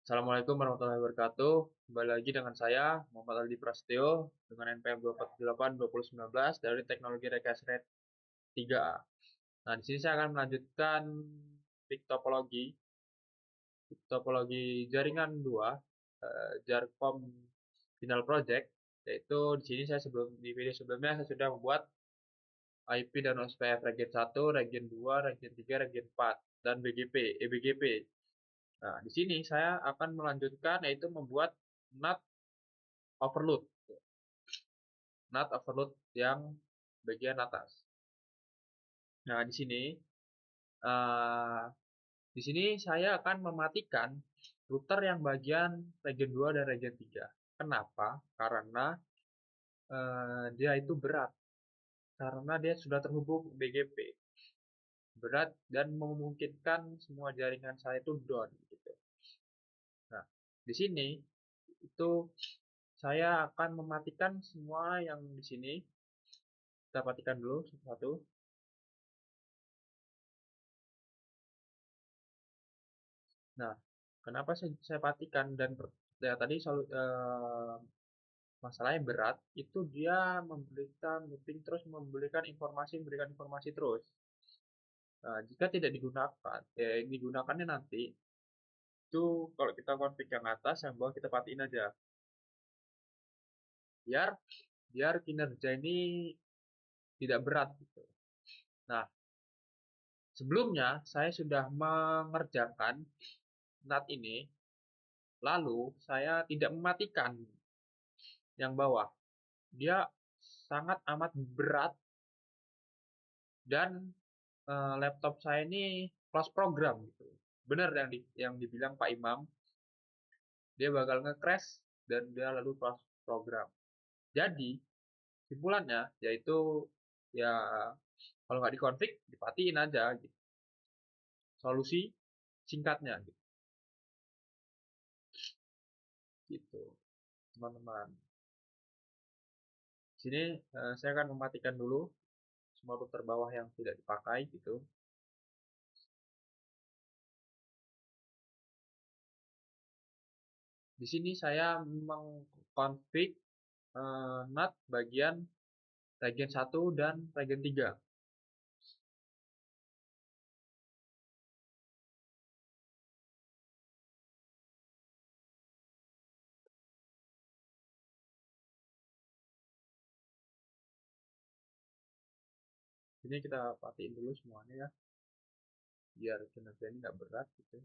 Assalamualaikum warahmatullahi wabarakatuh. Kembali lagi dengan saya, Muhammad Aldi Prasetyo, dengan NPM 248-2019 dari Teknologi Rekayasa Net 3A. Nah, di sini saya akan melanjutkan topik topologi jaringan 2, Jarcom Final Project, yaitu di sini di video sebelumnya saya sudah membuat IP dan OSPF region 1, region 2, region 3, region 4, dan EBGP. Nah, di sini saya akan melanjutkan yaitu membuat NAT overload, NAT overload yang bagian atas. Nah, eh, di sini saya akan mematikan router yang bagian region 2 dan region 3. Kenapa? Karena dia itu berat. Karena dia sudah terhubung BGP. Berat dan memungkinkan semua jaringan saya itu down gitu. Nah, di sini itu saya akan mematikan semua yang di sini. Kita matikan dulu satu-satu. Nah, kenapa saya patikan dan ya, tadi masalahnya berat itu dia memberikan looping terus memberikan informasi terus. Nah, jika tidak digunakan, digunakannya nanti itu kalau kita config yang atas, yang bawah kita patiin aja. Biar biar kinerja ini tidak berat gitu. Nah, sebelumnya saya sudah mengerjakan NAT ini, lalu saya tidak mematikan yang bawah. Dia sangat amat berat dan laptop saya ini kelas program gitu. Benar yang dibilang Pak Imam, dia bakal nge-crash dan dia lalu kelas program. Jadi, simpulannya yaitu ya kalau nggak dikonfig, dipatiin aja gitu. Solusi singkatnya gitu, teman-teman. Sini saya akan mematikan dulu semua router bawah yang tidak dipakai gitu. Di sini saya mengkonfig NAT bagian region 1 dan region 3. Ini kita patiin dulu semuanya ya, biar kinerja ini nggak berat gitu.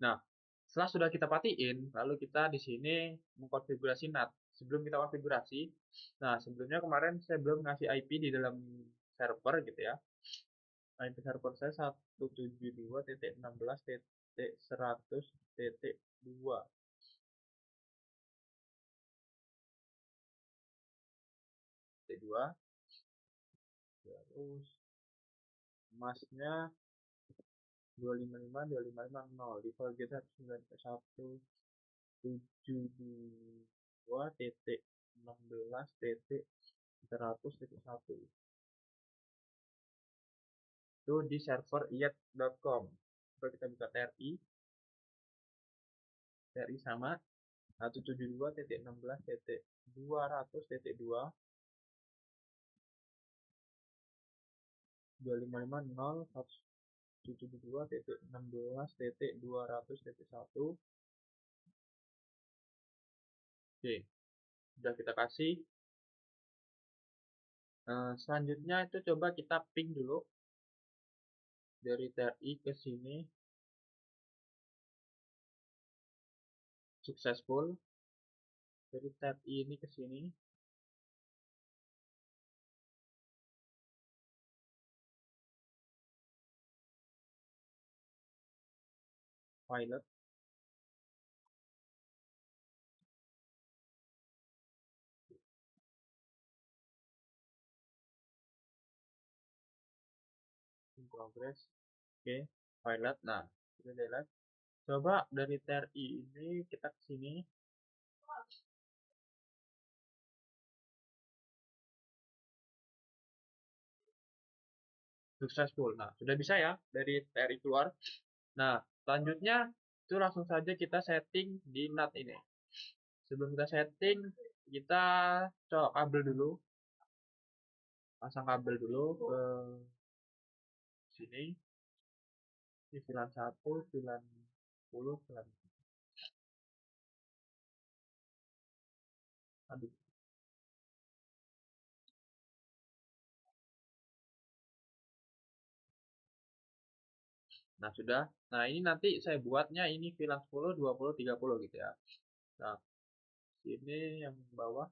Nah, setelah sudah kita patiin, lalu kita di sini mengkonfigurasi NAT. Sebelum kita konfigurasi, nah sebelumnya kemarin saya belum ngasih IP di dalam server gitu ya. IP server saya 172.16.100.2. Terus masnya 255.255.0, default kita 172.16.100.1. Itu di server iyat.com. Coba kita buka TRI sama 172.16.200.2 255.0 172.16.200.1. Oke, sudah kita kasih. Selanjutnya itu coba kita ping dulu dari TRI ke sini, successful. Dari TRI ini ke sini, pilot. progress. Oke, pilot. Nah, kita lihat. Coba dari TRI ini kita ke sini. Successful. Nah, sudah bisa ya dari TRI keluar. Nah, selanjutnya itu langsung saja kita setting di NAT ini. Sebelum kita setting, kita colok kabel dulu. Pasang kabel dulu ke sini. Ini VLAN 1, VLAN 10, VLAN. Aduh. Nah, sudah. Nah, ini nanti saya buatnya ini VLAN 10, 20, 30 gitu ya. Nah, sini yang bawah.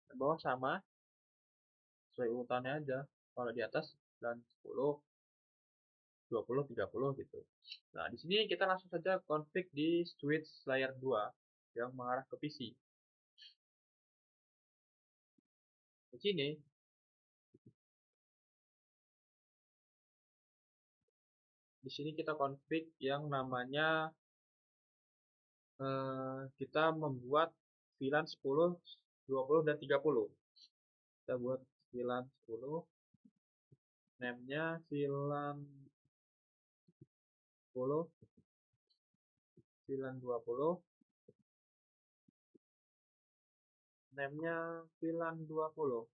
Yang bawah sama, sesuai urutannya aja. Kalau di atas dan 10, 20, 30 gitu. Nah, di sini kita langsung saja config di switch layer 2 yang mengarah ke PC. Di sini kita config yang namanya kita membuat VLAN 10, 20 dan 30. Kita buat VLAN 10, name-nya VLAN 10, VLAN 20, name-nya VLAN 20.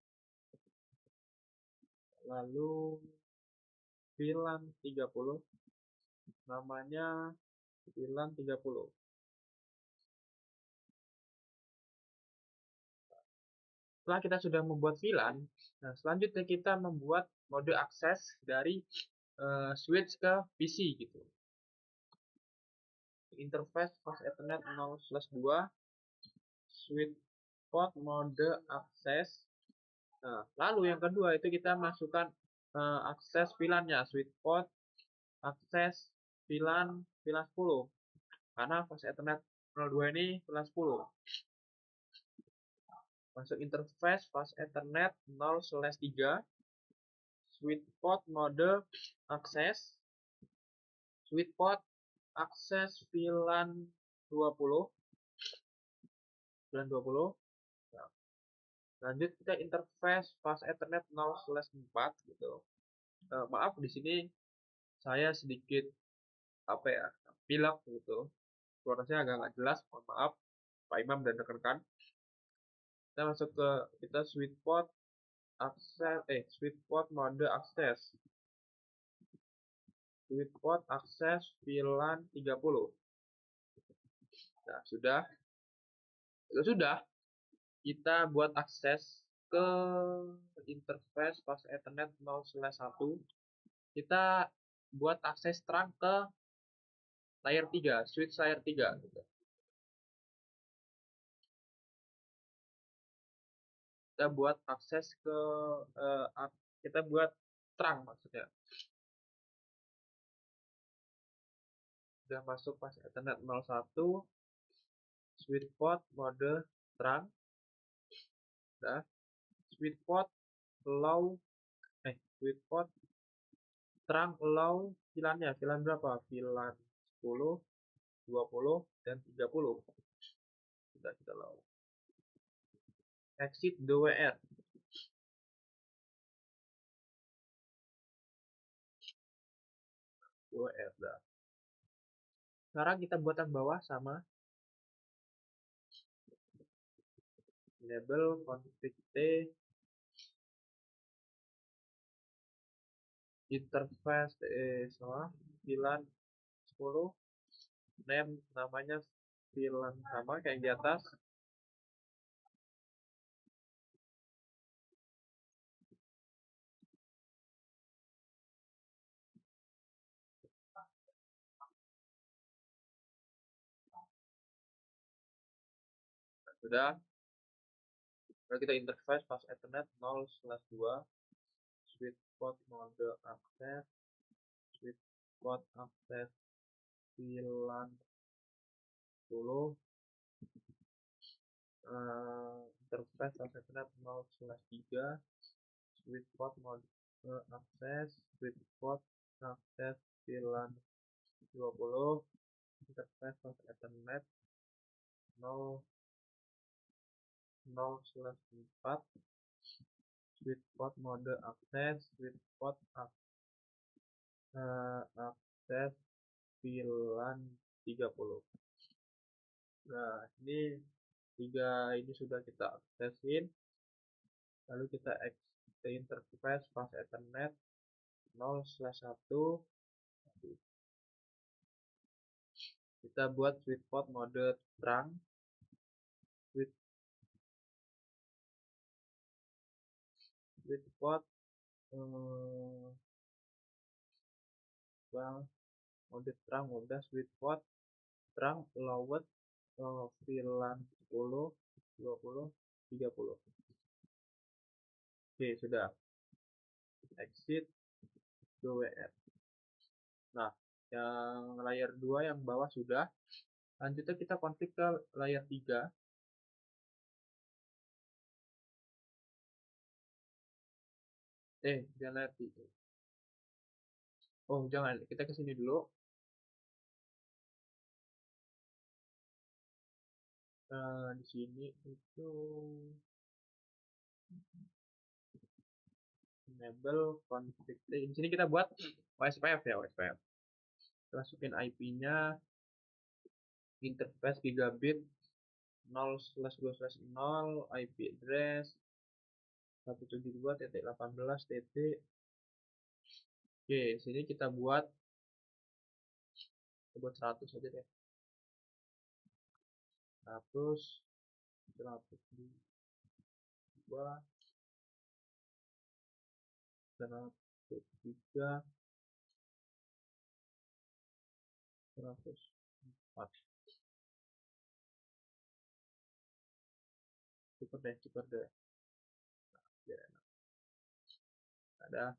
Lalu VLAN 30, namanya VLAN 30. Setelah kita sudah membuat VLAN, nah selanjutnya kita membuat mode akses dari switch ke PC gitu. Interface fast Ethernet 0/2, switch port mode akses. Nah, lalu yang kedua itu kita masukkan akses VLAN-nya, switch port akses VLAN 10. Karena fast Ethernet 02 ini VLAN 10. Masuk interface fast Ethernet 0/3, switch port mode akses, switch port akses VLAN 20. VLAN 20. Nah, lanjut kita interface fast Ethernet 0/4 gitu. Maaf di sini saya sedikit apa ya, pilek gitu. Suaranya agak nggak jelas, mohon maaf Pak Imam dan rekan-rekan. Kita masuk ke switch port akses switch port mode akses. Switch port akses VLAN 30. Nah, sudah kita buat akses ke interface fast Ethernet 0/1. Kita buat akses terang ke layer 3, switch layer 3 gitu. Kita buat akses ke kita buat terang maksudnya. Sudah masuk pas Ethernet 01, switch port mode terang. Sudah. Switch port switch port terang allow VLAN-nya. VLAN berapa? VLAN 10, 20 dan 30. Sudah kita allow. Exit DWR. DWR dah. Sekarang kita buat yang bawah sama. Enable config T interface sama VLAN 10, name namanya VLAN sama kayak di atas. Sudah. Lalu kita interface pas Ethernet 0/2, switch port mode akses, switch port akses 90 interface Ethernet 0/3 sweet spot mode akses sweet spot akses VLAN 20 interface Ethernet 0/4 sweet spot mode akses sweet spot akses VLAN 30. Nah, ini ini sudah kita aksesin, lalu kita interface pas Ethernet 0/1. Kita buat sweet spot mode terang, sweet spot mode terang udah, sweet spot terang allowed VLAN 10 20 30. Oke, sudah. Exit WR. Nah, yang layer 2 yang bawah sudah. Lanjutnya kita config ke layer 3. Jangan layer 3. Oh, jangan. Kita ke sini dulu. Di sini itu enable config. Di sini kita buat OSPF ya, OSPF. Kita masukin IP-nya interface gigabit 0/2/0 IP address 172.18. Oke, sini kita buat 100 aja deh. 100 102 103 104. Cukup deh. Biar enak. Ada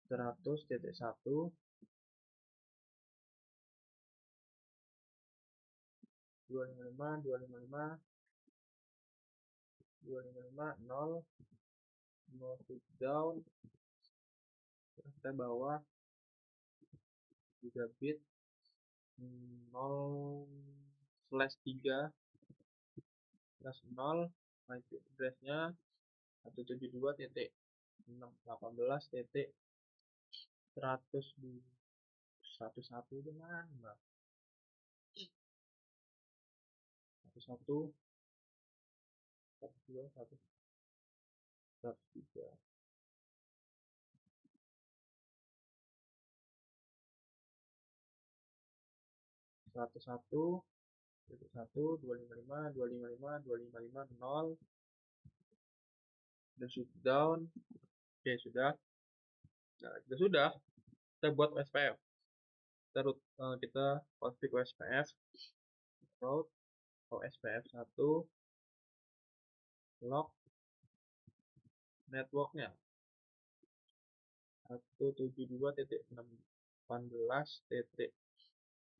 100.1 255 255 255 0 0 switch down. Kita bawa gigabit 0/3/0 IP address-nya 172.618.111 itu mana? 11 121 103 101 255 255 255 0 dan switch down. Oke, sudah. Nah, sudah. Kita buat OSPF. Kita config OSPF route OSPF 1 log networknya 172.618.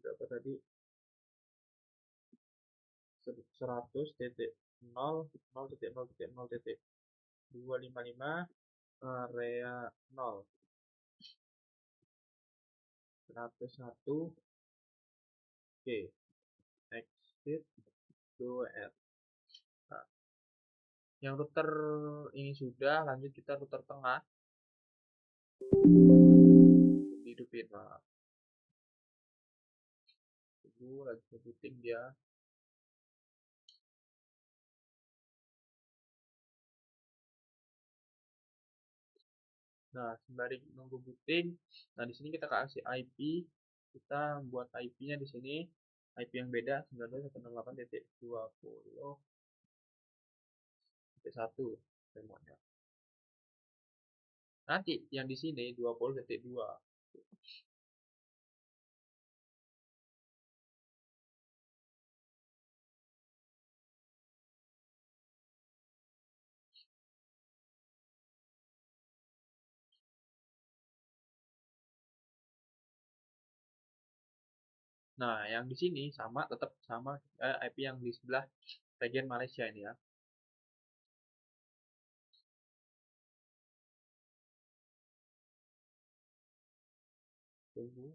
Berapa tadi? 100.0.0.0.255 area 0 101. Oke, exit 2R. Nah, yang router ini sudah, lanjut kita router tengah. Hidupin, maaf. Tunggu lagi booting dia. Nah, sembari nunggu booting, nah di sini kita kasih IP, kita buat IP-nya di sini, IP yang beda 92.168.20.1 semuanya. Nanti yang di sini 20.2. Nah, yang di sini sama, tetap sama IP yang di sebelah region Malaysia ini ya. Tunggu.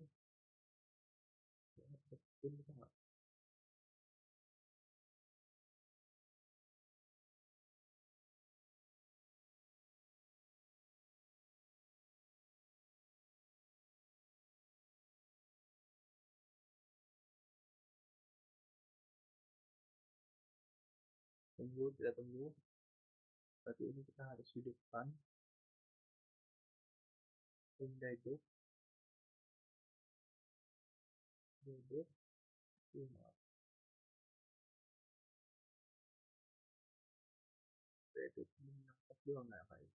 Tunggu, kita tunggu. Berarti ini kita harus hidupkan. Pindah itu. Hidup. Hidup. Itu menangkap juga nggak kayak.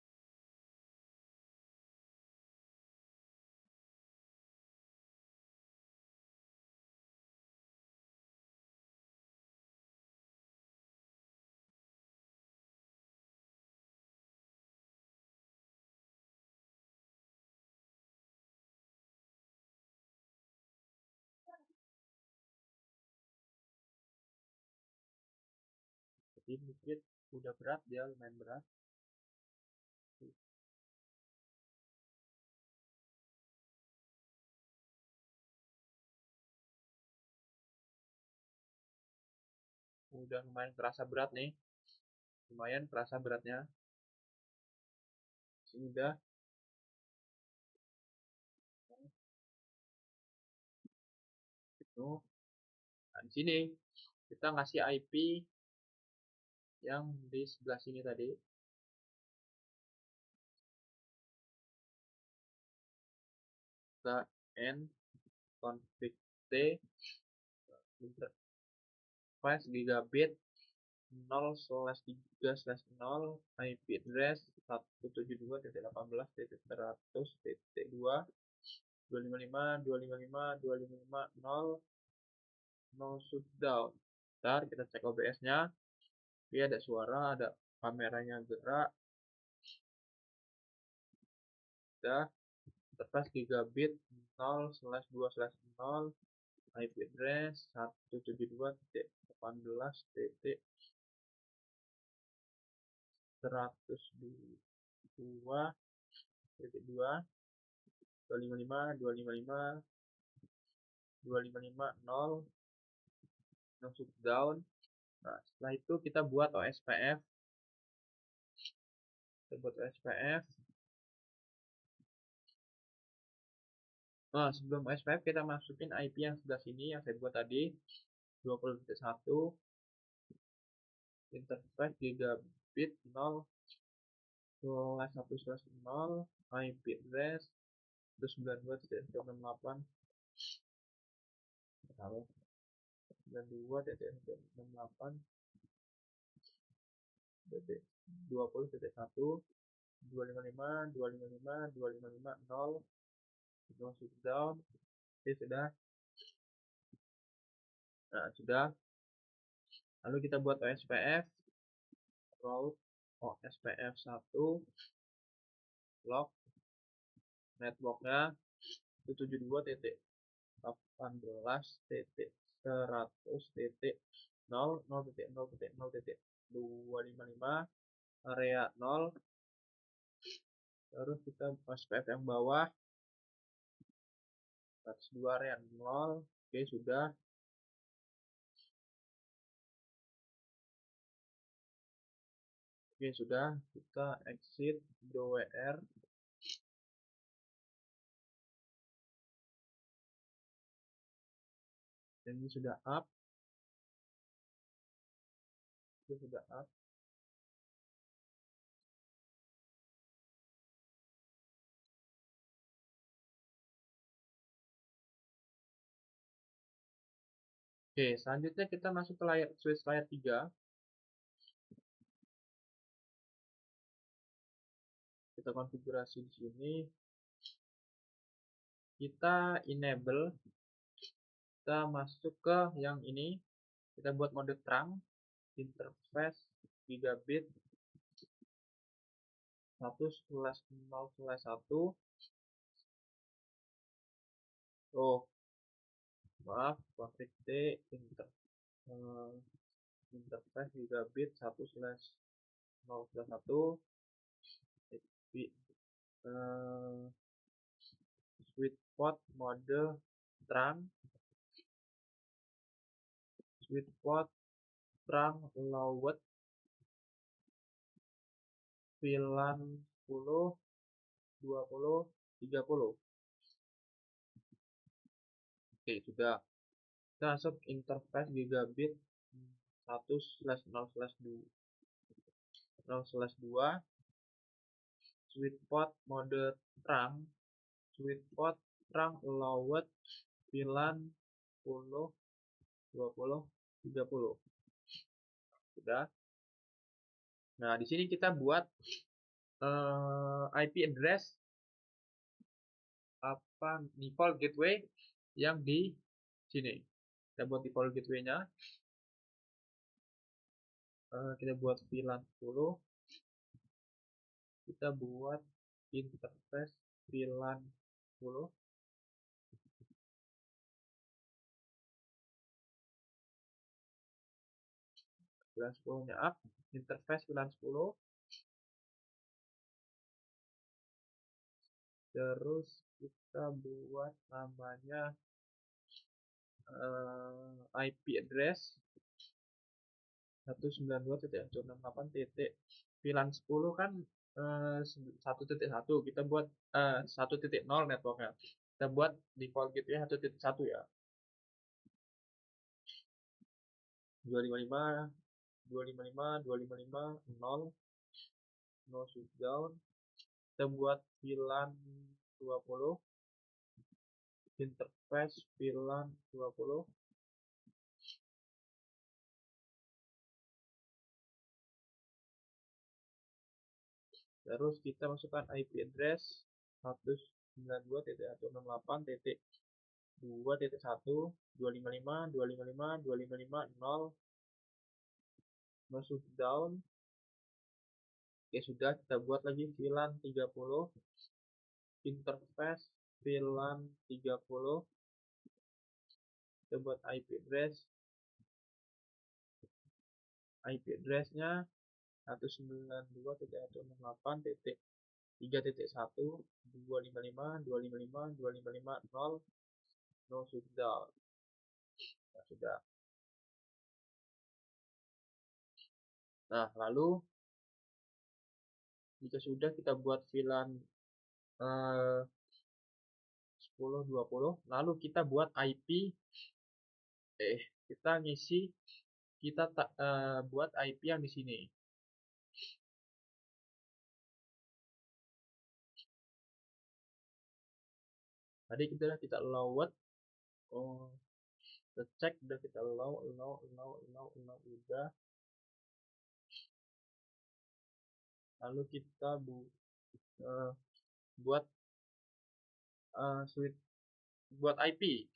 Jadi mungkin udah berat, dia lumayan berat. Udah lumayan terasa berat nih. Lumayan terasa beratnya. Sini udah. Itu. Nah, di sini kita ngasih IP yang di sebelah sini tadi. Kita N config T interface gigabit 0/3/0 IP address 172.18.100.2 255.255.255.0 no shutdown. Ntar kita cek OBS-nya. Dia ada suara, ada kameranya gerak. Udah. Interface gigabit 0/2/0 IP address 172.168.255.255.255.0 no shutdown. Nah, setelah itu kita buat OSPF. Kita buat OSPF. Nah, sebelum OSPF kita masukin IP yang sebelah sini yang saya buat tadi 20.1 interface gigabit 0/1/0 IP address 192.168 kalau 92.168 20.1 255.255.255.0 no shutdown. Oke, sudah. Nah, sudah. Lalu kita buat OSPF route OSPF 1 log networknya 172.100.0.0.0.0.255 area 0. Terus kita OSPF yang bawah 102 area 0. Oke, sudah. Oke, sudah. Kita exit DOWR. Dan ini sudah up. Itu sudah up. Oke, selanjutnya kita masuk ke layar switch layar 3. Kita konfigurasi di sini. Kita enable. Kita masuk ke yang ini. Kita buat mode terang. Interface gigabit 1/0/1. Oh, maaf, konfig D interface gigabit 1/0/1 sweet spot mode terang, sweet spot terang low VLAN 10, 20, 30. Oke, sudah. Kita masuk interface gigabit 1/0/2 sweet spot mode terang, sweet spot terang low VLAN 10, 20, 30. Sudah. Nah, di sini kita buat IP address default gateway yang di sini. Kita buat default gateway-nya. Kita buat VLAN 10. Kita buat interface VLAN 10. VLAN 10-nya up. Interface VLAN 10. Terus kita buat namanya IP address 192.168. VLAN 10 kan 1.1, kita buat 1.0 networknya. Kita buat default gateway 1.1 ya. 255 255 255 0 no shutdown. Kita buat VLAN 20, interface VLAN 20. Terus kita masukkan IP address 192.168.2.1 255 255 255 0 no shutdown. Oke, sudah. Kita buat lagi VLAN 30, interface VLAN 30. Kita buat IP address-nya 192.168.3.1 255 255 255 0 no shutdown. Nah, sudah. Nah, lalu jika sudah, kita buat VLAN 10 20, lalu kita buat IP kita ngisi, kita buat IP yang di sini. Tadi kita load, kita cek, udah kita allow udah. Lalu kita buat IP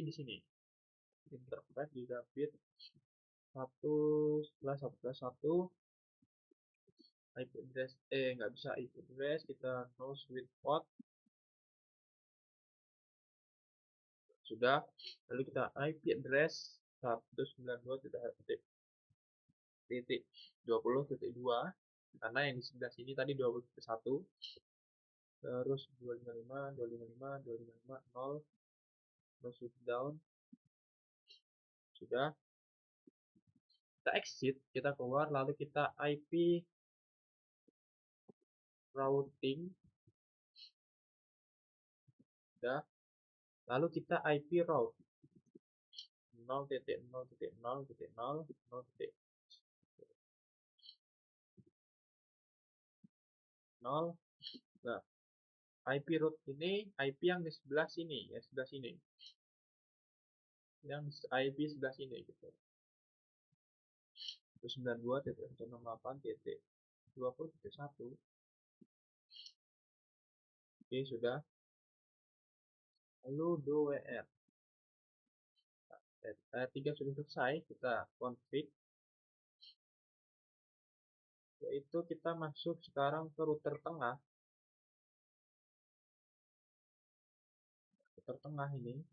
di sini. Interface gigabit 1/1/1 IP address nggak bisa IP address, kita no sweet spot. Sudah. Lalu kita IP address 192.20.2 karena yang di sebelah sini tadi 20.1. Terus 255 255 255 0 no shutdown. Sudah. Kita exit, kita keluar, lalu kita IP routing. Sudah. Lalu kita IP route 0.0.0.0. Nah, IP route ini IP yang di sebelah sini, ya sebelah sini. Yang IP sebelah sini gitu. 192.168.20.1. Oke, sudah. Lalu do WR. 3 sudah selesai, kita config. Yaitu kita masuk sekarang ke router tengah. Router tengah ini.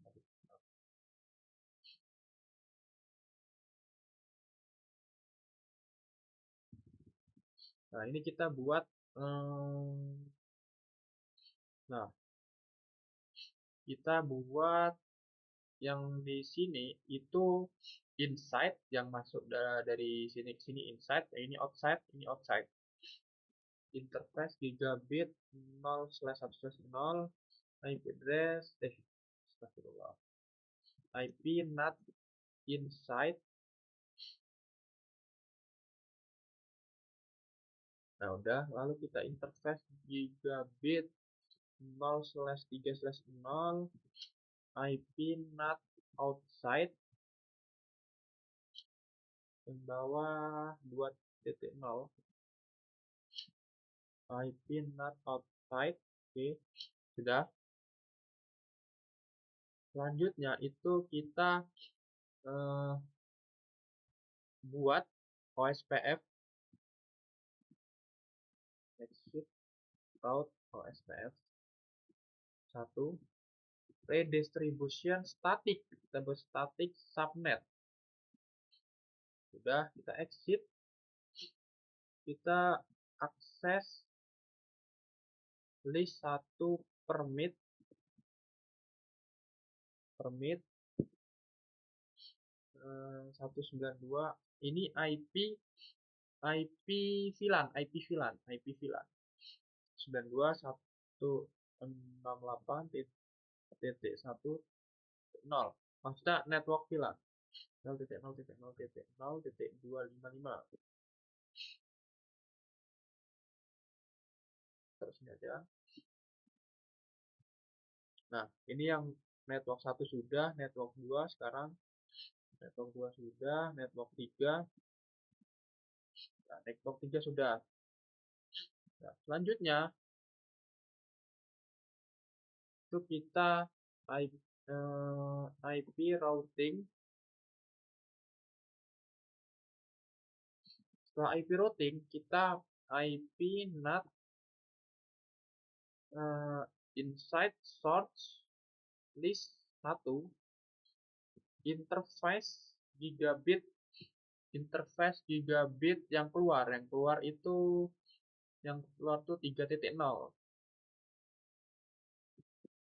Nah, ini kita buat nah, kita buat yang di sini itu inside yang masuk dari sini ke sini inside, ini outside, ini outside. Interface gigabit 0/1/0 IP address astagfirullah. IP NAT inside. Nah, udah, lalu kita interface gigabit 0/3/0 IP NAT outside yang bawah 2.0 IP NAT outside. Oke, sudah. Selanjutnya itu kita buat OSPF exit route OSPF 1 redistribution static, kita buat static subnet. Sudah, kita exit, kita akses list 1 permit 192. Ini IP VLAN 92.168.1.0, maksudnya network VLAN 0.0.0.0.255. Terus ini aja. Nah, ini yang network 1 sudah, network 2 sekarang. Network 2 sudah, network 3. Nah, network 3 sudah. Nah, selanjutnya itu kita IP routing. Setelah IP routing, kita IP NAT inside source list 1 interface gigabit yang keluar itu yang keluar tuh 3.0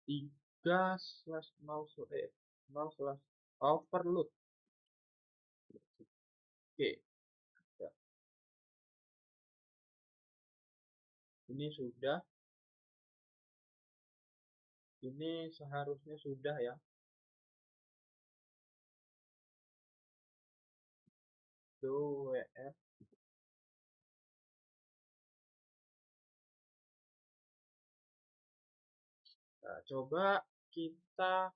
3/0/overload. Oke, ya. Ini sudah, ini seharusnya sudah ya. WF nah, coba kita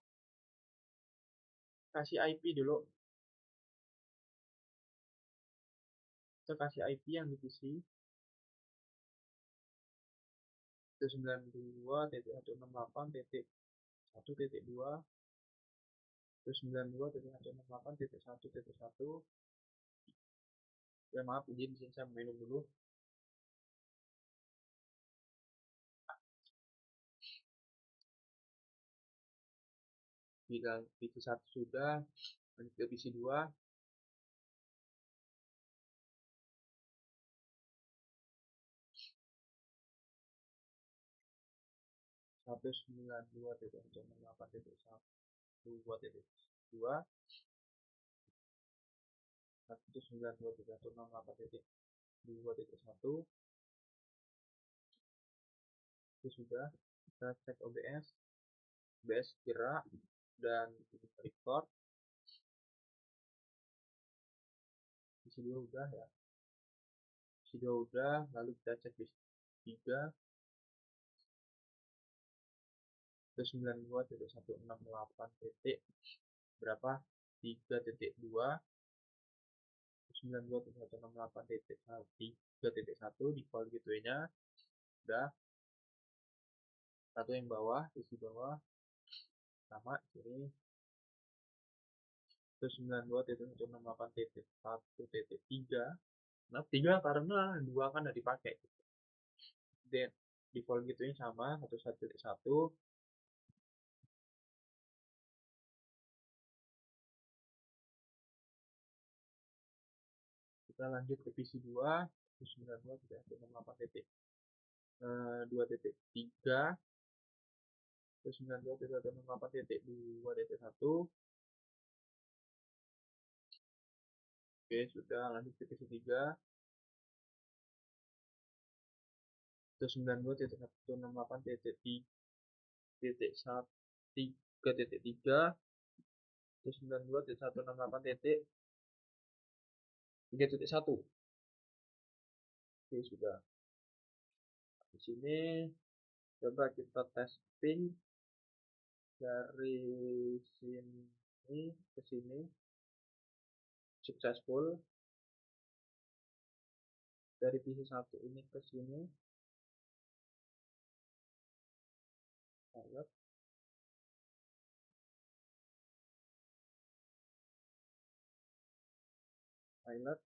kasih IP dulu. Kita kasih IP yang di PC 192.168.1.2 192.168.1.1. Ya maaf, izin saya minum dulu. Bila PC 1 sudah, lanjut ke PC 2. 192.168.1.2 192.168.2.1 itu sudah. Kita cek OBS kira dan record. PC 2 udah ya. PC 2 udah, lalu kita cek PC 3 ke 92.168 titik berapa 3.2 92.168 titik 3.1 default gateway-nya udah. Satu yang bawah, isi bawah sama sini 92.168.1.3. Nah, 3 karena 2 kan udah dipakai. Dan default gateway sama 1.1.1. Kita lanjut ke PC 2. 192.168.2.3, 192.168.2.1. Oke, sudah. Lanjut ke PC 3. 192.168.3.3, 192.168.3.1. Oke, sudah. Di sini coba kita testing dari sini ke sini, successful. Dari PC 1 ini ke sini, pilot, pilot.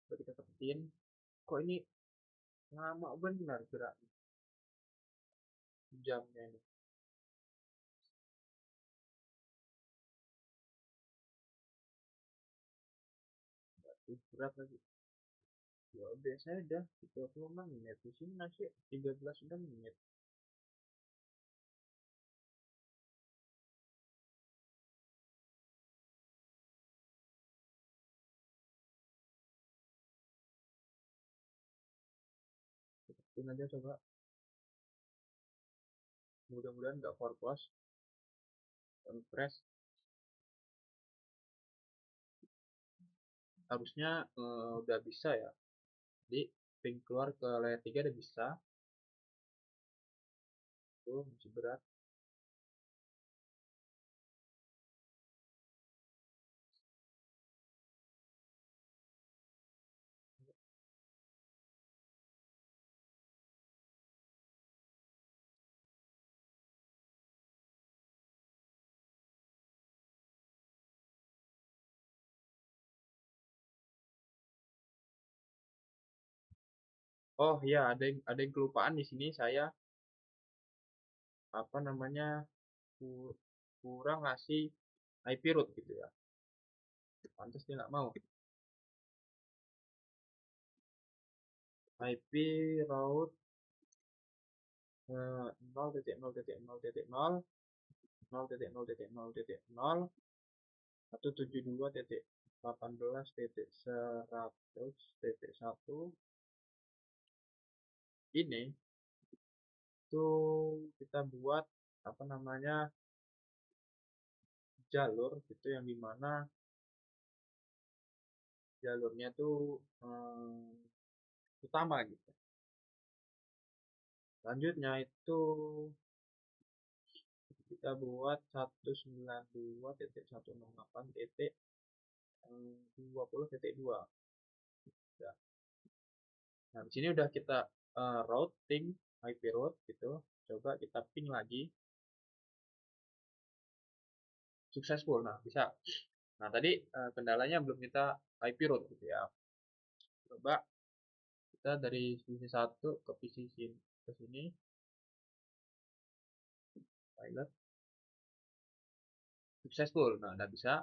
Coba kita kepetin. Kok ini lama benar gerak jamnya ini. Berat lagi. Ya biasanya udah 36 menit. Di sini masih 13 menit. Kepetin aja coba. Mudah-mudahan nggak foreclose. Press. Harusnya udah bisa ya. Jadi ping keluar ke layer 3 udah bisa. Tuh masih berat. Oh iya, ada yang kelupaan di sini. Saya apa namanya kurang ngasih IP root gitu ya. Pantas dia nggak mau. IP root 0.0.0.0 0.0.0.0 172.18.100.1 ini tuh kita buat apa namanya jalur gitu yang dimana jalurnya tuh utama gitu. Selanjutnya itu kita buat 192.168.20.2. Nah, di sini udah kita routing IP route gitu. Coba kita ping lagi. Successful. Nah, bisa. Nah, tadi kendalanya belum kita IP route gitu ya. Coba kita dari PC 1 ke PC ke sini. Pilot. Successful. Nah, udah bisa.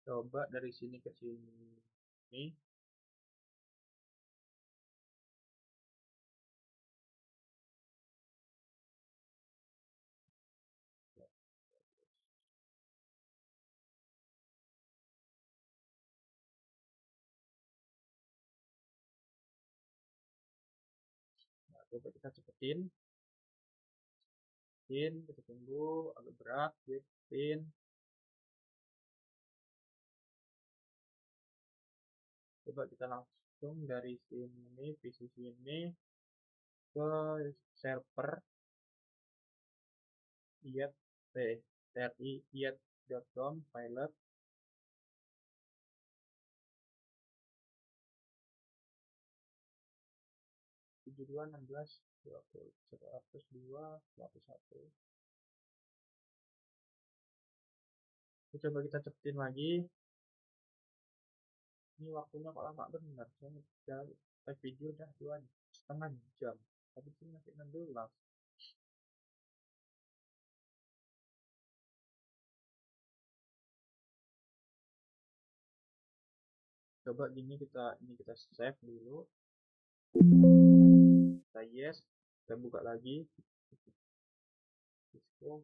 Coba dari sini ke sini. Nah, coba kita cepetin. Kita tunggu agak berat. Cepetin. Coba kita langsung dari sini, PC sini ke server iat iat.com pilot 72.16.20.102.101. Coba kita cepetin lagi. Ini waktunya kok lama benar. Saya live video udah 2,5 jam. Tapi sini masih 16. Coba gini, kita save dulu, kita yes, kita buka lagi Cisco,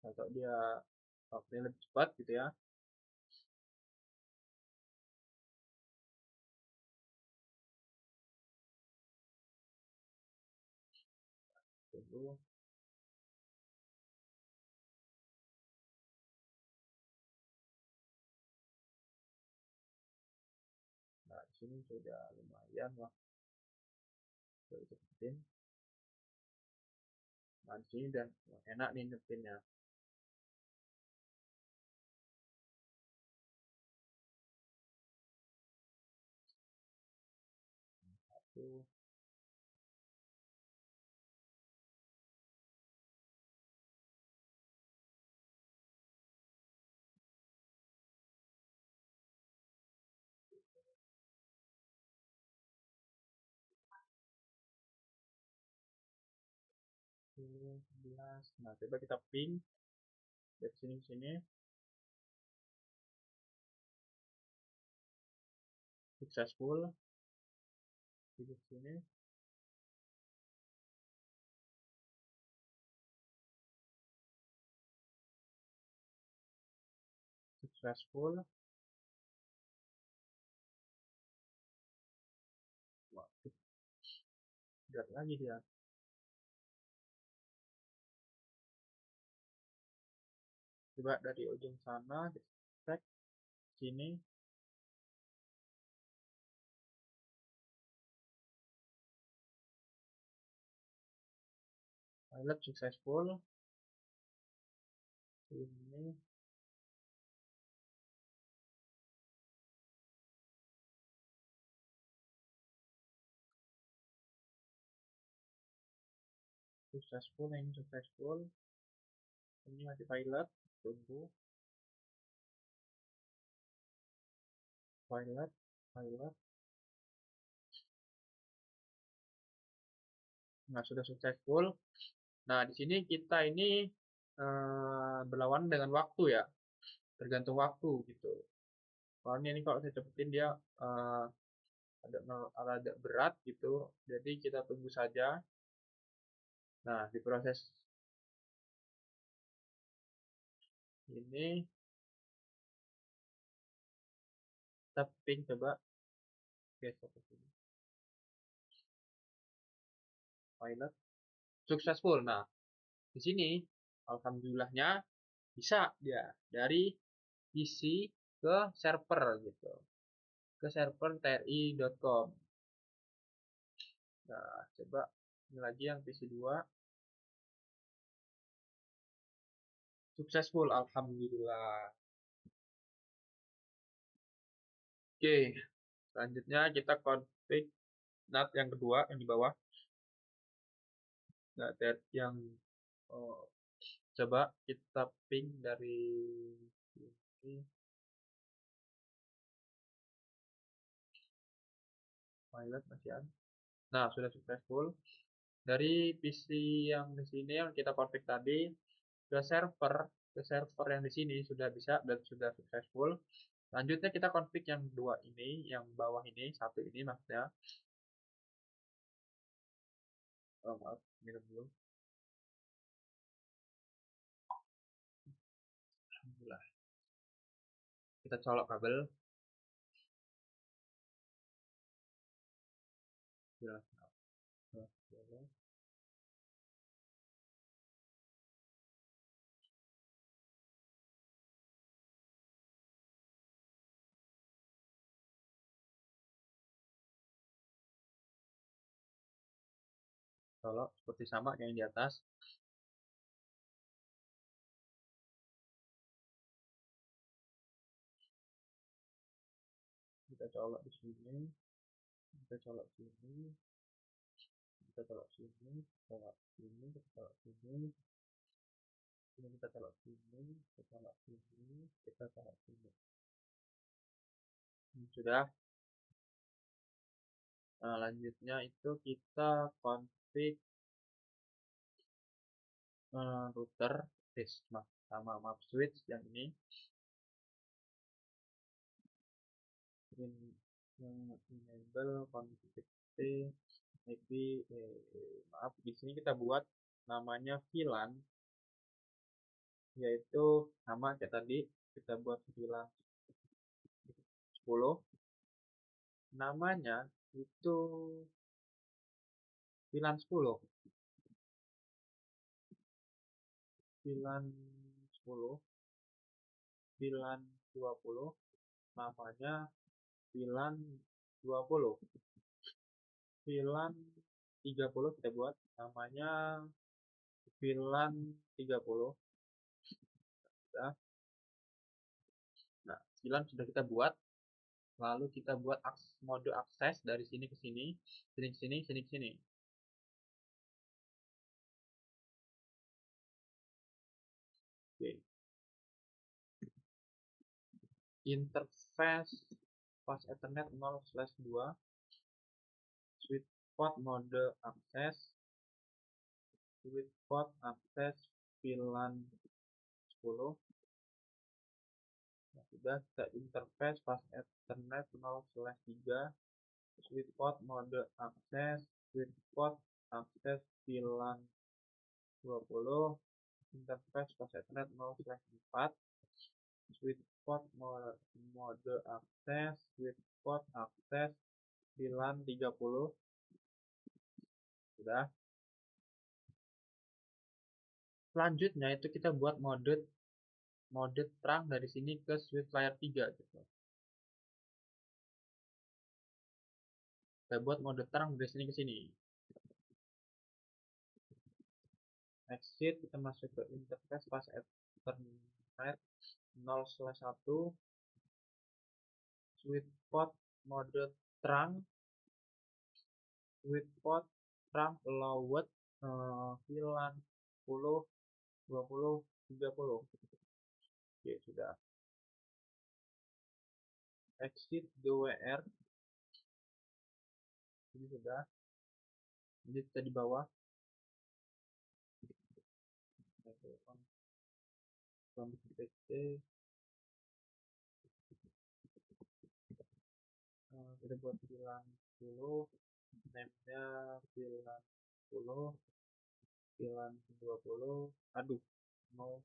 atau dia waktunya lebih cepat gitu ya. Tunggu. Nah, di sini sudah lumayan lah. Coba cepetin. Nah, di sini dan enak nih nyetinnya. Satu. Sepuluh, 11. Nah, coba kita ping dari sini ke sini. Successful. Di sini. Successful. Wah, berat lagi dia. Coba dari ujung sana kita cek sini. Pilot successful. Ini successful, ini successful. Ini masih pilot. Tunggu. Pilot, pilot. Nah, sudah successful. Nah, di sini kita ini berlawan dengan waktu ya. Tergantung waktu gitu. Soalnya ini kalau saya cepetin dia eh, agak berat gitu. Jadi kita tunggu saja. Nah, di proses ini kita ping coba geser ke sini. Pilot successful. Nah, di sini alhamdulillahnya bisa dia dari PC ke server gitu. Ke server tri.com. Nah, coba ini lagi yang PC 2. Successful, alhamdulillah. Oke, selanjutnya kita config NAT yang kedua yang di bawah. NAT yang oh, coba kita ping dari ini. Pilot masih ada. Nah, sudah successful. Dari PC yang di sini yang kita config tadi ke server yang di sini sudah bisa dan sudah successful. Selanjutnya kita config yang dua ini, yang bawah ini, satu ini maksudnya. Oh, maaf, minum dulu. Alhamdulillah. Kita colok kabel. Sudah. Colok seperti sama kayak yang di atas. Kita colok di sini, kita colok sini, kita colok sini, colok sini, kita colok sini, ini kita colok sini, kita colok sini, kita colok sini. Sudah. Nah, lanjutnya itu kita config router, sama map switch yang ini. enable config IP, maaf, di sini kita buat namanya VLAN, yaitu sama kayak tadi, kita buat VLAN 10, namanya itu VLAN 10, VLAN 10, VLAN 20, namanya VLAN 20, VLAN 30 kita buat namanya VLAN 30. Nah, VLAN sudah kita buat, lalu kita buat mode akses dari sini ke sini, sini ke sini, sini ke sini. Oke. Interface pas Ethernet 0/2, sweet spot mode akses, sweet spot akses VLAN 10. Nah, sudah kita interface pas Ethernet 0/3, sweet spot mode akses, sweet spot akses VLAN 20, interface pas Ethernet 0/4, sweet spot mode akses, sweet spot akses VLAN 30. Sudah. Selanjutnya itu kita buat mode terang dari sini ke switch layer 3 gitu. Kita buat mode terang dari sini ke sini. Exit, kita masuk ke interface pas Ethernet 0/1, sweet spot mode terang, sweet spot terang allowed, VLAN 10, 20, 30. Oke, sudah. Exit DWR. Ini sudah. Ini kita di bawah. Kita buat VLAN 10, name-nya VLAN 10, VLAN 20, aduh, mau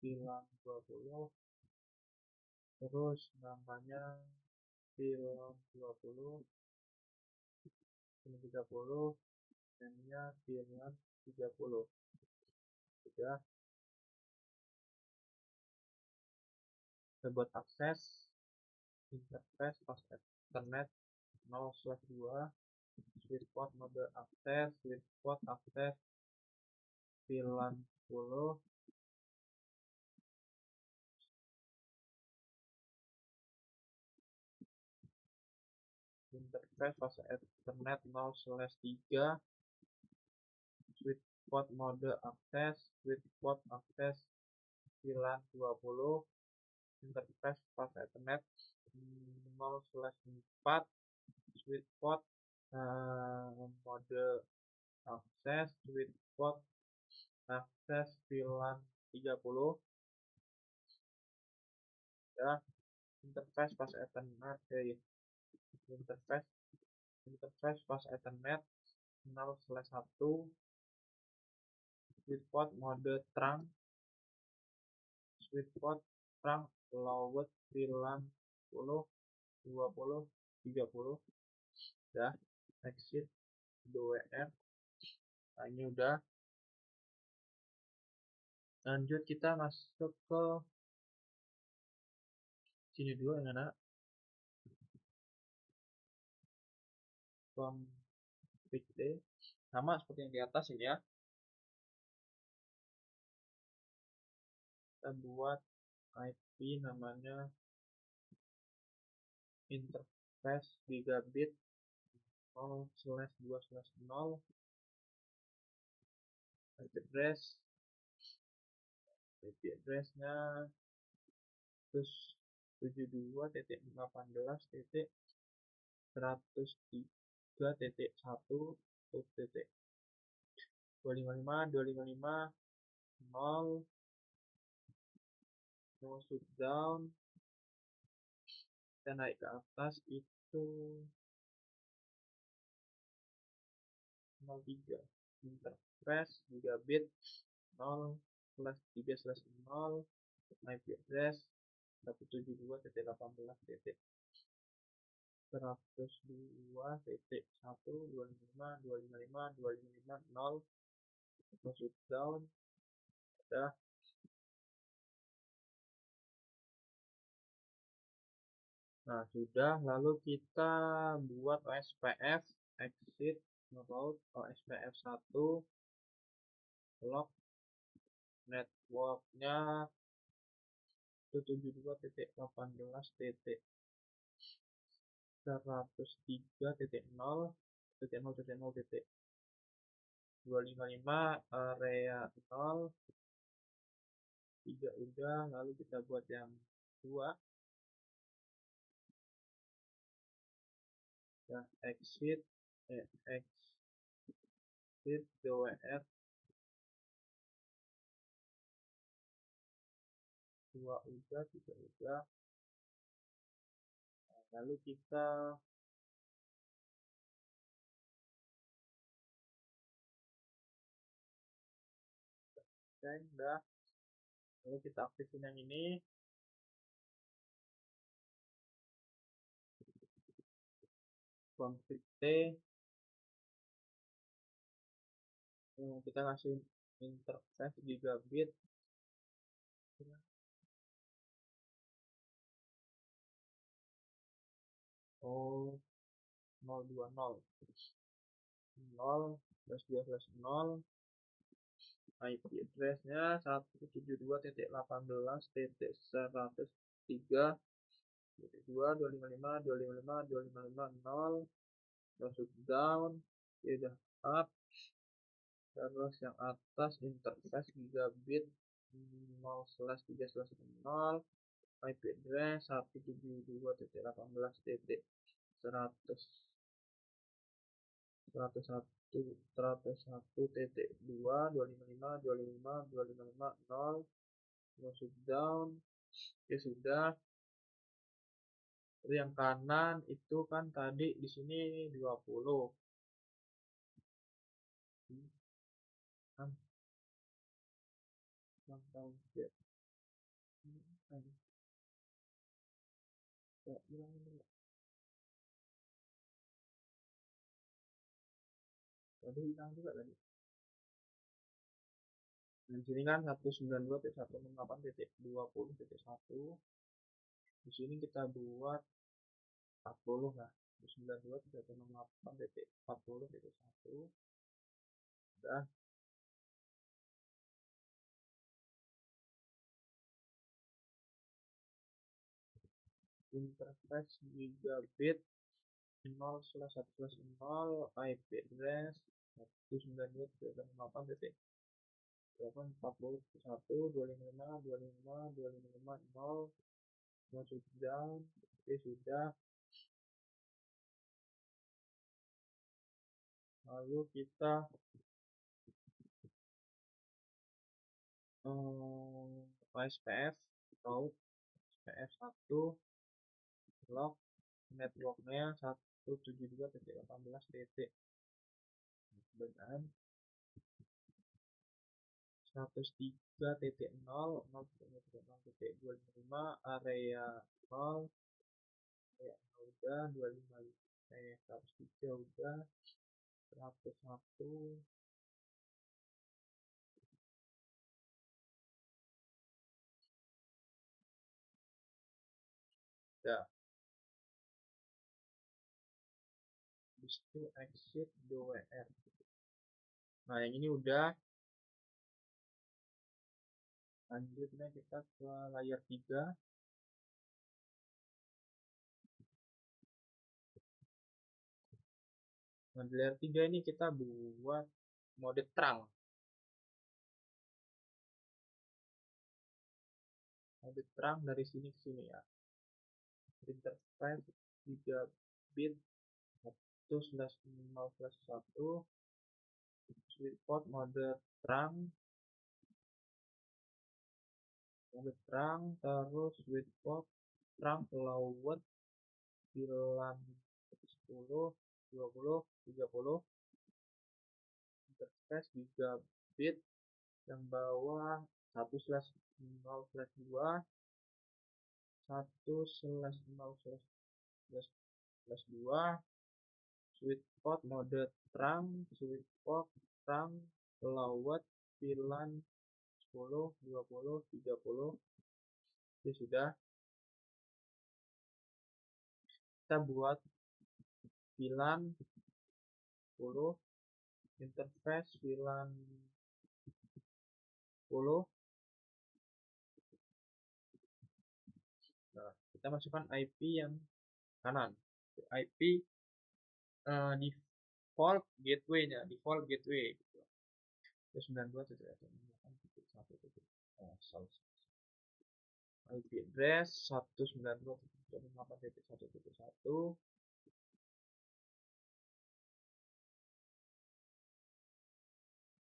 VLAN 20, terus namanya VLAN 20, ini 30, name-nya VLAN 30. Sudah. Kita buat akses interface pas Ethernet 0/2, sweet spot mode akses, sweet spot akses VLAN 10, interface pas Ethernet 0/3, sweet spot mode akses, sweet spot akses VLAN 20, interface pas Ethernet 0/4, sweet spot mode akses, sweet spot akses VLAN 30. Ya, interface pas Ethernet, interface pas Ethernet 0/1, sweet spot mode terang, sweet spot terang allowed VLAN 10, 20, 30. Ya, exit DWR. Nah, ini udah. Lanjut kita masuk ke sini dulu ya, anak. Config D. Sama seperti yang di atas ini ya. Kita buat IP namanya interface gigabit 0/2/0, IP address-nya terus 72.168.1.255.255.0 mau shoot down, kita naik ke atas itu 03 interface gigabit 0/3/0 IP address 172.168.1.255.255.255.0 masuk down udah. Nah sudah, lalu kita buat OSPF exit route OSPF 1 log networknya 172.168.103.0.0.255 area 0 3 udah, lalu kita buat yang 2 dan exit DWF 2 udah, 3 udah. Nah, lalu kita udah, lalu kita aktifin yang ini, config T, kita kasih interface gigabit oh 020 0/2/0 IP address-nya 172.168.103.255.255.255.0 masuk down, udah up. Terus yang atas interface gigabit 0/3/0 IP address 172.168.101.2 masuk down. Oke sudah. Terus yang kanan itu kan tadi di sini 20 kan tadi hilang juga tadi. Dan sini kan 192.168.20.1. Di sini kita buat 40 lah. 192.168.40.1. Udah. Interface gigabit 0/1/0 IP address 192.168.40.1.255.255.255.0 masuk down. Oke sudah. Lalu kita OSPF route OSPF 1 log networknya 172.18 dengan 103.0.0.255 area 0 area udah 25 103 udah 101 ya. Habis itu exit DWR. Nah yang ini udah. Lanjutnya kita ke layer 3. Nah di layer 3 ini kita buat mode terang. Mode terang dari sini ke sini ya. Interface 3 bit 1/0/1 sweet spot mode terang With trunk, terus with port, trunk, load, VLAN 10, 20, 30, interface gigabit, yang bawah 1/0/2, 1/0/2, sweet spot mode trunk, sweet spot trunk, load, VLAN 10, 20, 30. Oke, sudah. Kita buat VLAN 10, interface VLAN 10. Nah, kita masukkan IP yang kanan. IP default gateway-nya, default gateway. 92.168.1. IP address 192.168.1.1.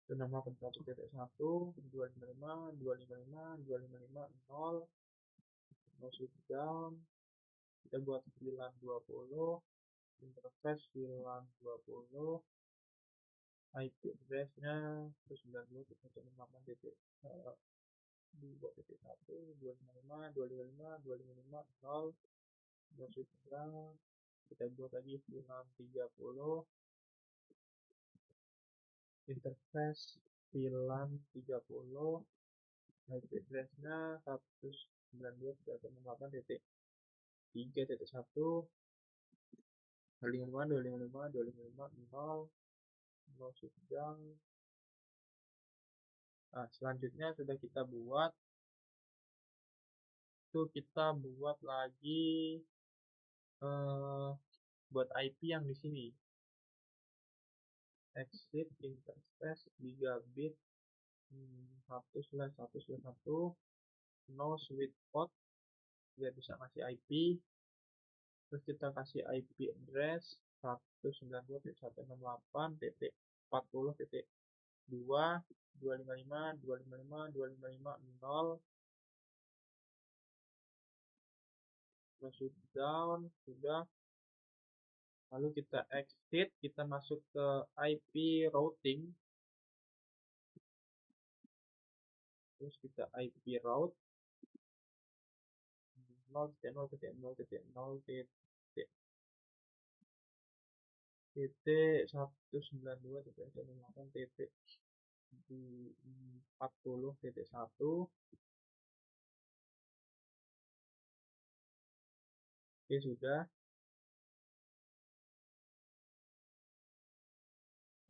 168.1.1, 255, 255, 255, 0, no switch down. Kita buat VLAN 20, interface VLAN 20, IP address-nya 192.168.2.1, 255, 255, 255, 0, no switch down. Kita buat lagi VLAN 30, interface VLAN 30, IP address-nya 192.168.3.1, 255, 255, 255, 0, no switch down. Nah, selanjutnya sudah kita buat, itu kita buat lagi buat IP yang di sini. Exit interface gigabit 1/1/1, no sweet spot, dia bisa kasih IP. Terus kita kasih IP address 192.168.40.2, 255, 255, 255, 0, no switch down, sudah. Lalu kita exit, kita masuk ke IP routing. Terus kita IP route 0.0.0.0.192.168.40.1. Oke, sudah.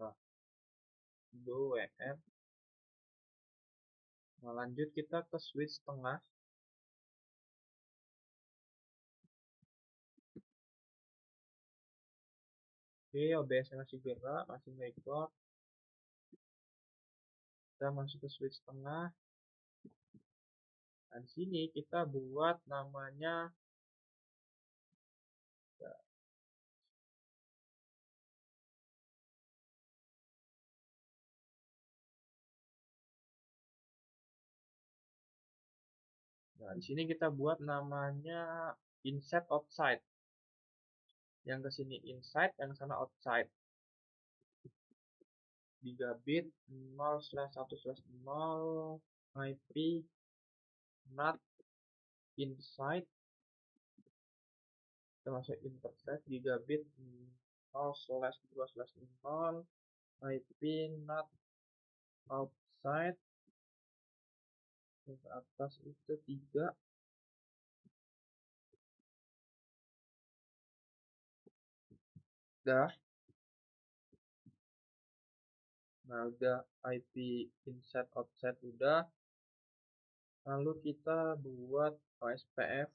Nah, go WM. Nah, lanjut kita ke switch tengah. Oke, OBS masih gerak, masih record. Kita masuk ke switch tengah. Nah, di sini kita buat namanya di sini kita buat namanya inside outside. Yang ke sini inside, yang sana outside. Gigabit 0/1/0 IP not inside. Kita masuk interface gigabit 0/2/0 IP not outside. Ke atas itu 3. Udah. Nah, udah IP inside outside udah. Lalu kita buat OSPF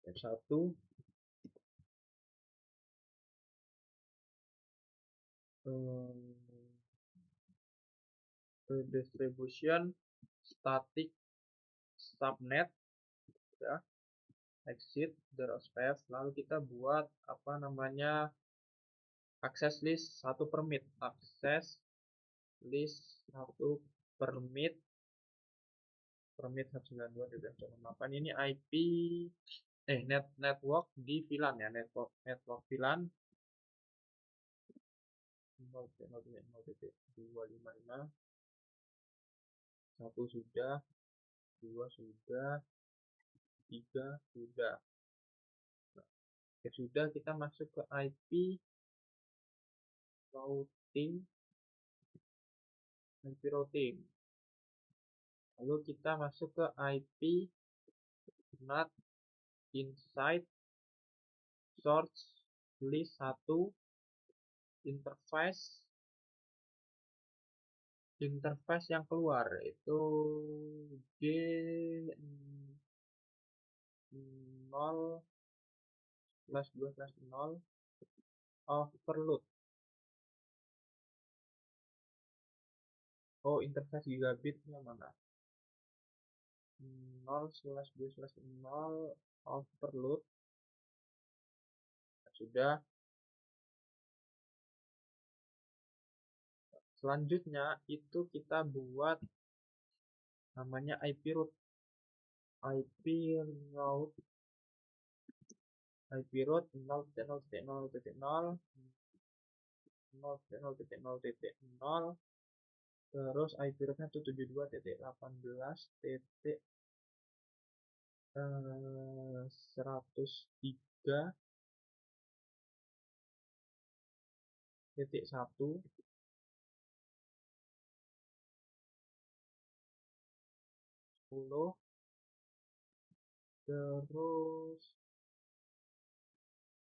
F1 distribution static subnet, ya. Exit dari OSPF, lalu kita buat apa namanya access list 1 permit, access list 1 permit 192.168 ini IP network di VLAN ya, network VLAN 0.0.0.255. 1 sudah, 2 sudah, 3 sudah. Oke, sudah, kita masuk ke IP routing. Lalu kita masuk ke IP NAT inside source list 1 interface yang keluar itu G0/2/0 overload. Oh, interface gigabitnya mana? 0/2/0 overload. Sudah. Selanjutnya itu kita buat namanya IP route 0.0.0.0 terus IP route-nya itu 72.18.103.1 10 terus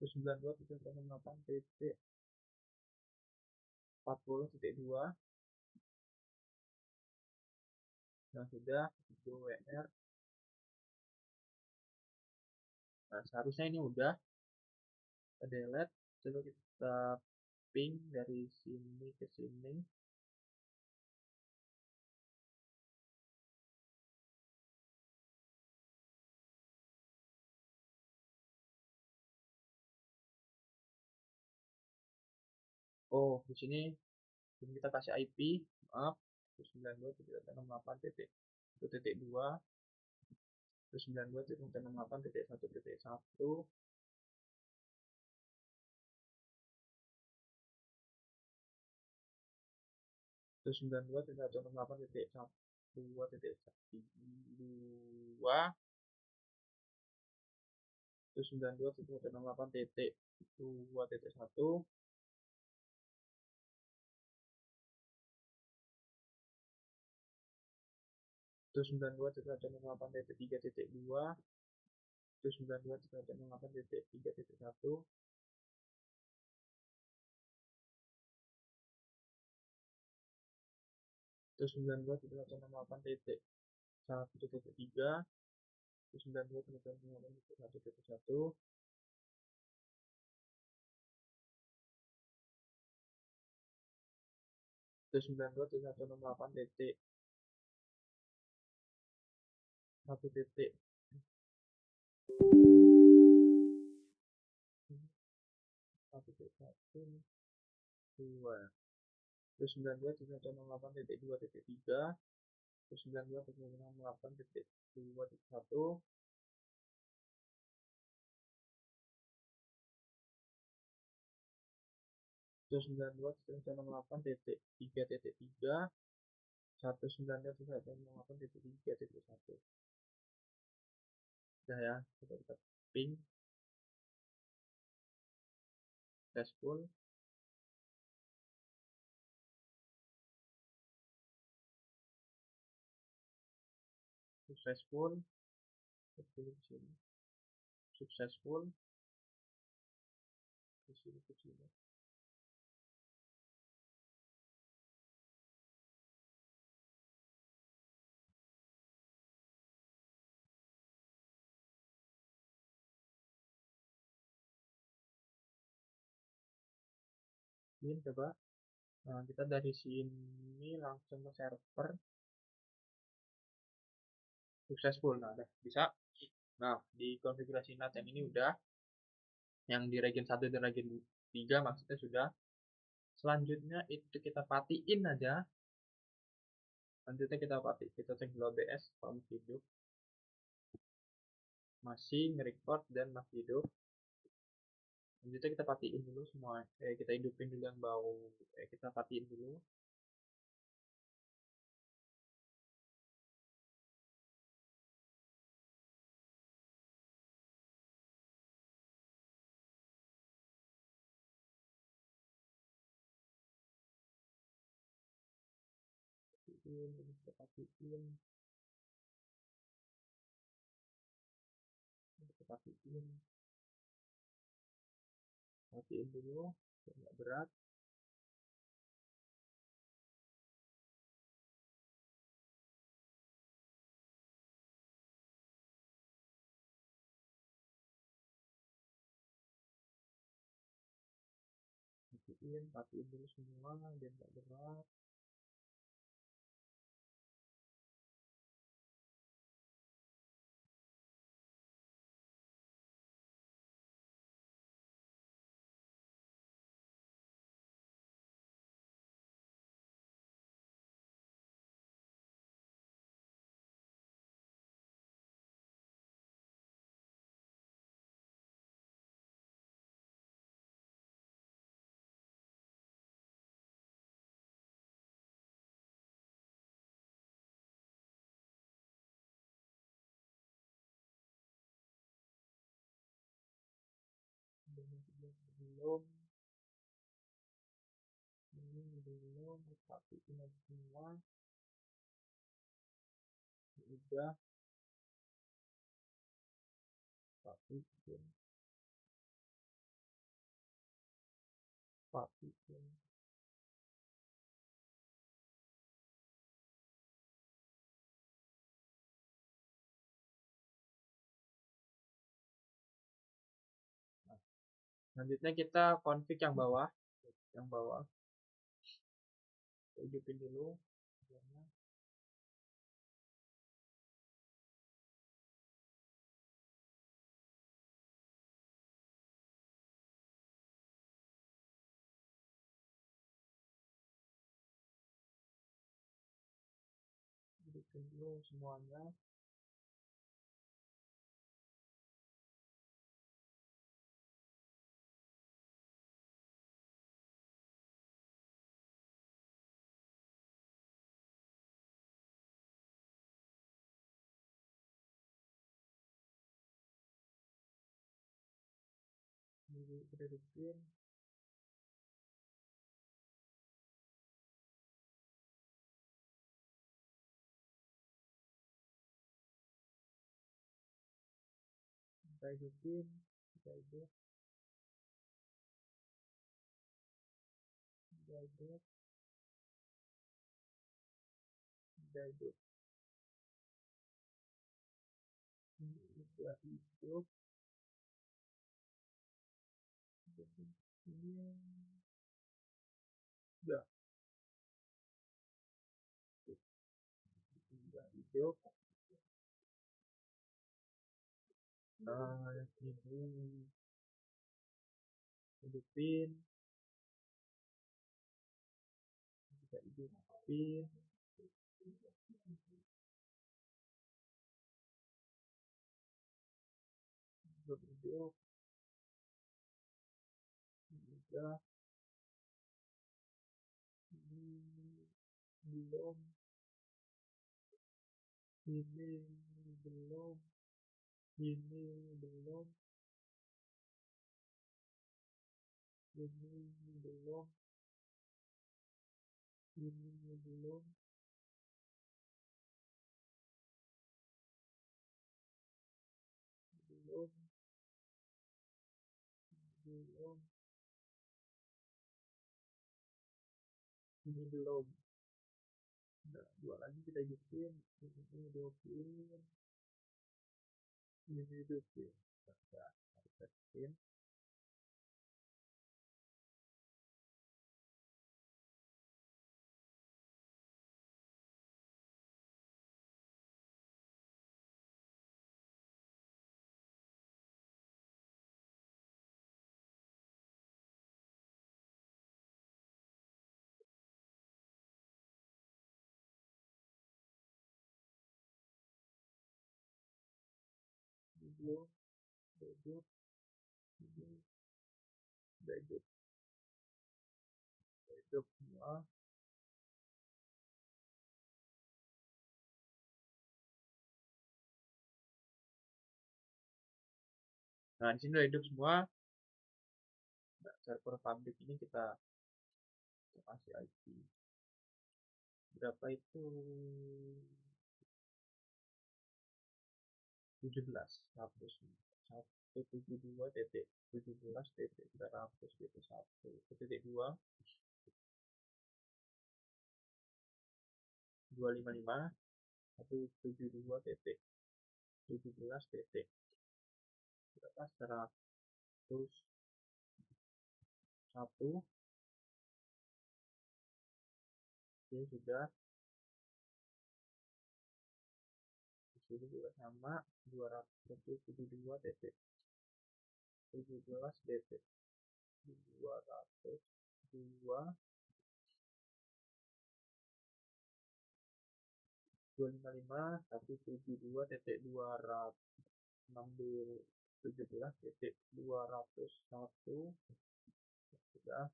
92.168.40.2. Nah, sudah WR. Nah, seharusnya ini udah kita delete. Coba kita ping dari sini ke sini. Oh, di sini kita kasih IP, maaf, 92.168.1.2, 92.168.1.1, 92.168.1.2, 92.168.2.1, 92.168.3.2, 92.168.3.1, 92.168.1.3, 92.168.1.1, 92.168.1.1, 2, 92.168.2.3, 92.168.2.1, 92.168.3.3, 192.168.3.1. Udah ya, coba kita ping successful. Successful. Successful. Di sini. Ini coba. Nah, kita dari sini langsung ke server. Successful. Nah, udah bisa. Nah, di konfigurasi NAT yang ini udah. Yang di region 1 dan region 3 maksudnya sudah. Selanjutnya itu kita patiin aja Selanjutnya kita cek dulu OBS kalau masih hidup, masih nge-record dan masih hidup. Selanjutnya kita patiin dulu semua, kita hidupin dulu yang bau, kita patiin dulu. Kita patiin, kita patiin, patiin dulu, nggak berat. Patiin dulu semua biar nggak berat. Belum, ini belum, patiin aja semua. Udah, patiin, patiin. Selanjutnya kita config yang bawah, yang bawah. Kita hidupin dulu. Hidupin dulu semuanya. Kita hidupin. Kita hidupin. Kita hidup. Kita hidup. Kita hidup. Kita hidup. Ini udah. Kita hidup. Nah, ini hidupin. Kita hidupin. Hidup, hidup. Udah. Ini belum. Ini belum. Ini belum. Ini belum. Ini belum. Belum. Belum. Ini belum. Nah, dua lagi kita hidupin. Ini hidupin. Ini hidupin. Nah, kita hidupin. Dulu hidup ini hidup hidup semua. Nah, di sini udah hidup semua. Nah, server pabrik ini kita kasih IP. Berapa itu? 17 100 172 titik 17 titik 300 titik 1 titik 2 255 172 titik 17 titik berapa 101. Oke, sudah. Di sini juga sama 272 titik 17 titik 202 255 172 titik 217 titik 201. Sudah.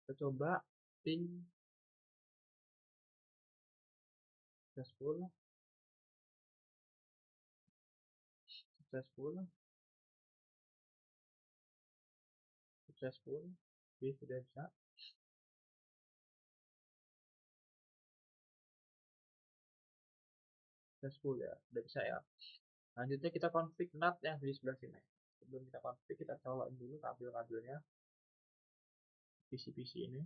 Kita coba ping successful successful successful. Oke, sudah bisa successful ya, sudah bisa ya. Lanjutnya kita config NAT yang di sebelah sini. Sebelum kita config, kita colokin dulu kabel-kabelnya PC-PC ini.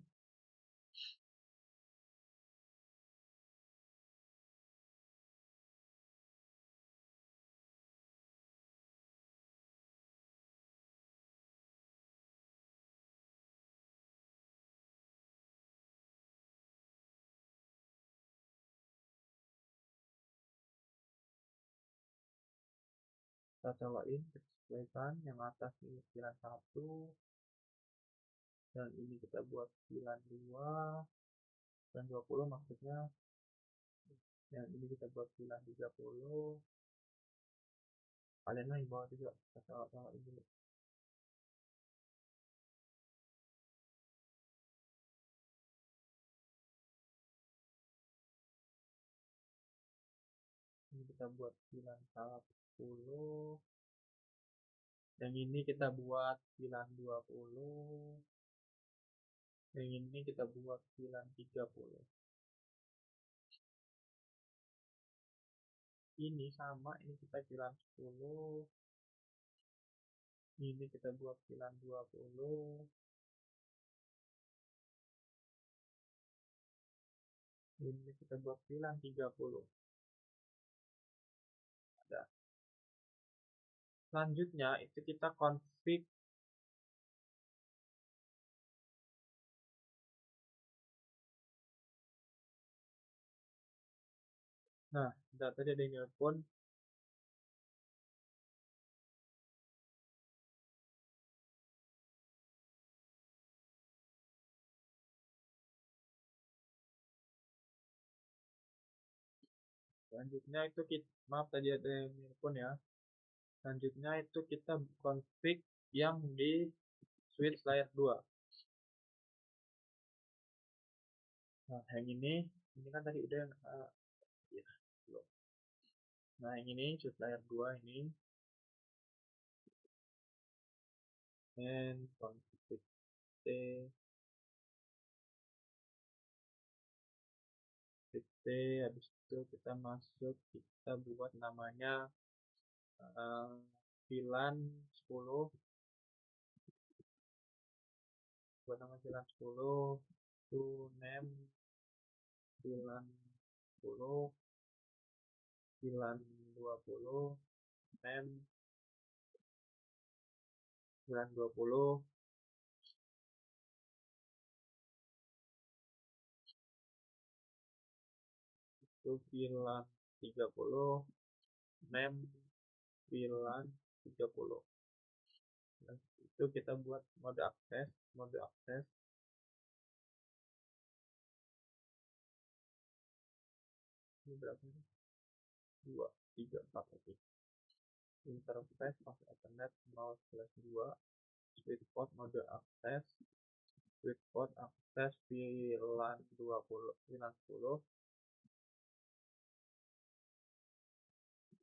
Kita colokin, kita sesuaikan. Yang atas ini VLAN 1, dan ini kita buat VLAN 2 dan 20 maksudnya. Yang ini kita buat VLAN 30. Kalian yang bawah juga kita colokin dulu. Ini kita buat VLAN 40. Yang ini kita buat VLAN 20. Yang ini kita buat VLAN 30. Ini sama, ini kita VLAN 10. Ini kita buat VLAN 20. Ini kita buat VLAN 30. Ada. Selanjutnya itu kita config. Nah, tadi ada yang nelpon. Selanjutnya itu kita, maaf tadi ada yang nelpon ya. Selanjutnya itu kita config yang di switch layer 2. Nah, yang ini kan tadi udah ya, belum. Nah, yang ini switch layer 2 ini and config T habis itu kita masuk, kita buat namanya VLAN 10, buat nama VLAN 10 to name VLAN 10 VLAN 20 name VLAN 20 itu VLAN 30 name VLAN 30. Nah, itu kita buat mode akses ini berapa nih? 2, 3, 4 lagi. Interface pas Ethernet 0/2, sweet spot mode akses, sweet spot akses VLAN 20, VLAN 10,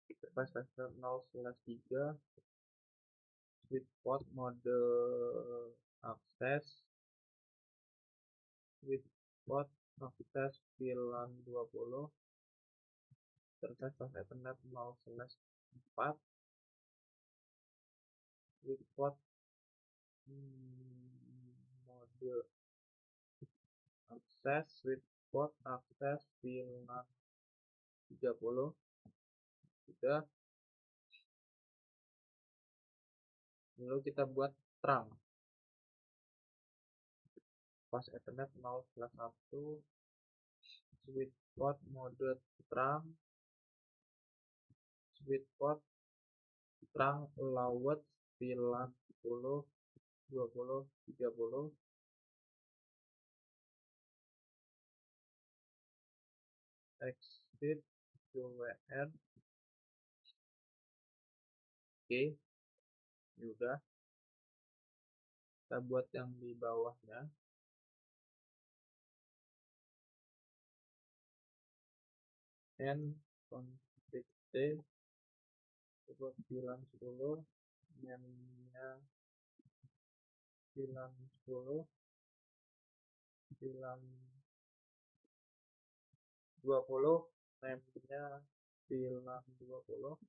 interface Ethernet 0/3, sweet spot mode akses, sweet spot akses VLAN 20, interface pas Ethernet 0/4, sweet spot mode akses, sweet spot akses VLAN 30. Sudah. Lalu kita buat terang pas Ethernet 0/1, sweet spot mode terang, sweet spot terang allowed VLAN 10, 20, 30, exit WR. Oke, ini udah. Kita buat yang di bawahnya. N config T buat VLAN 10, namenya VLAN 10, VLAN 20, namenya VLAN 20,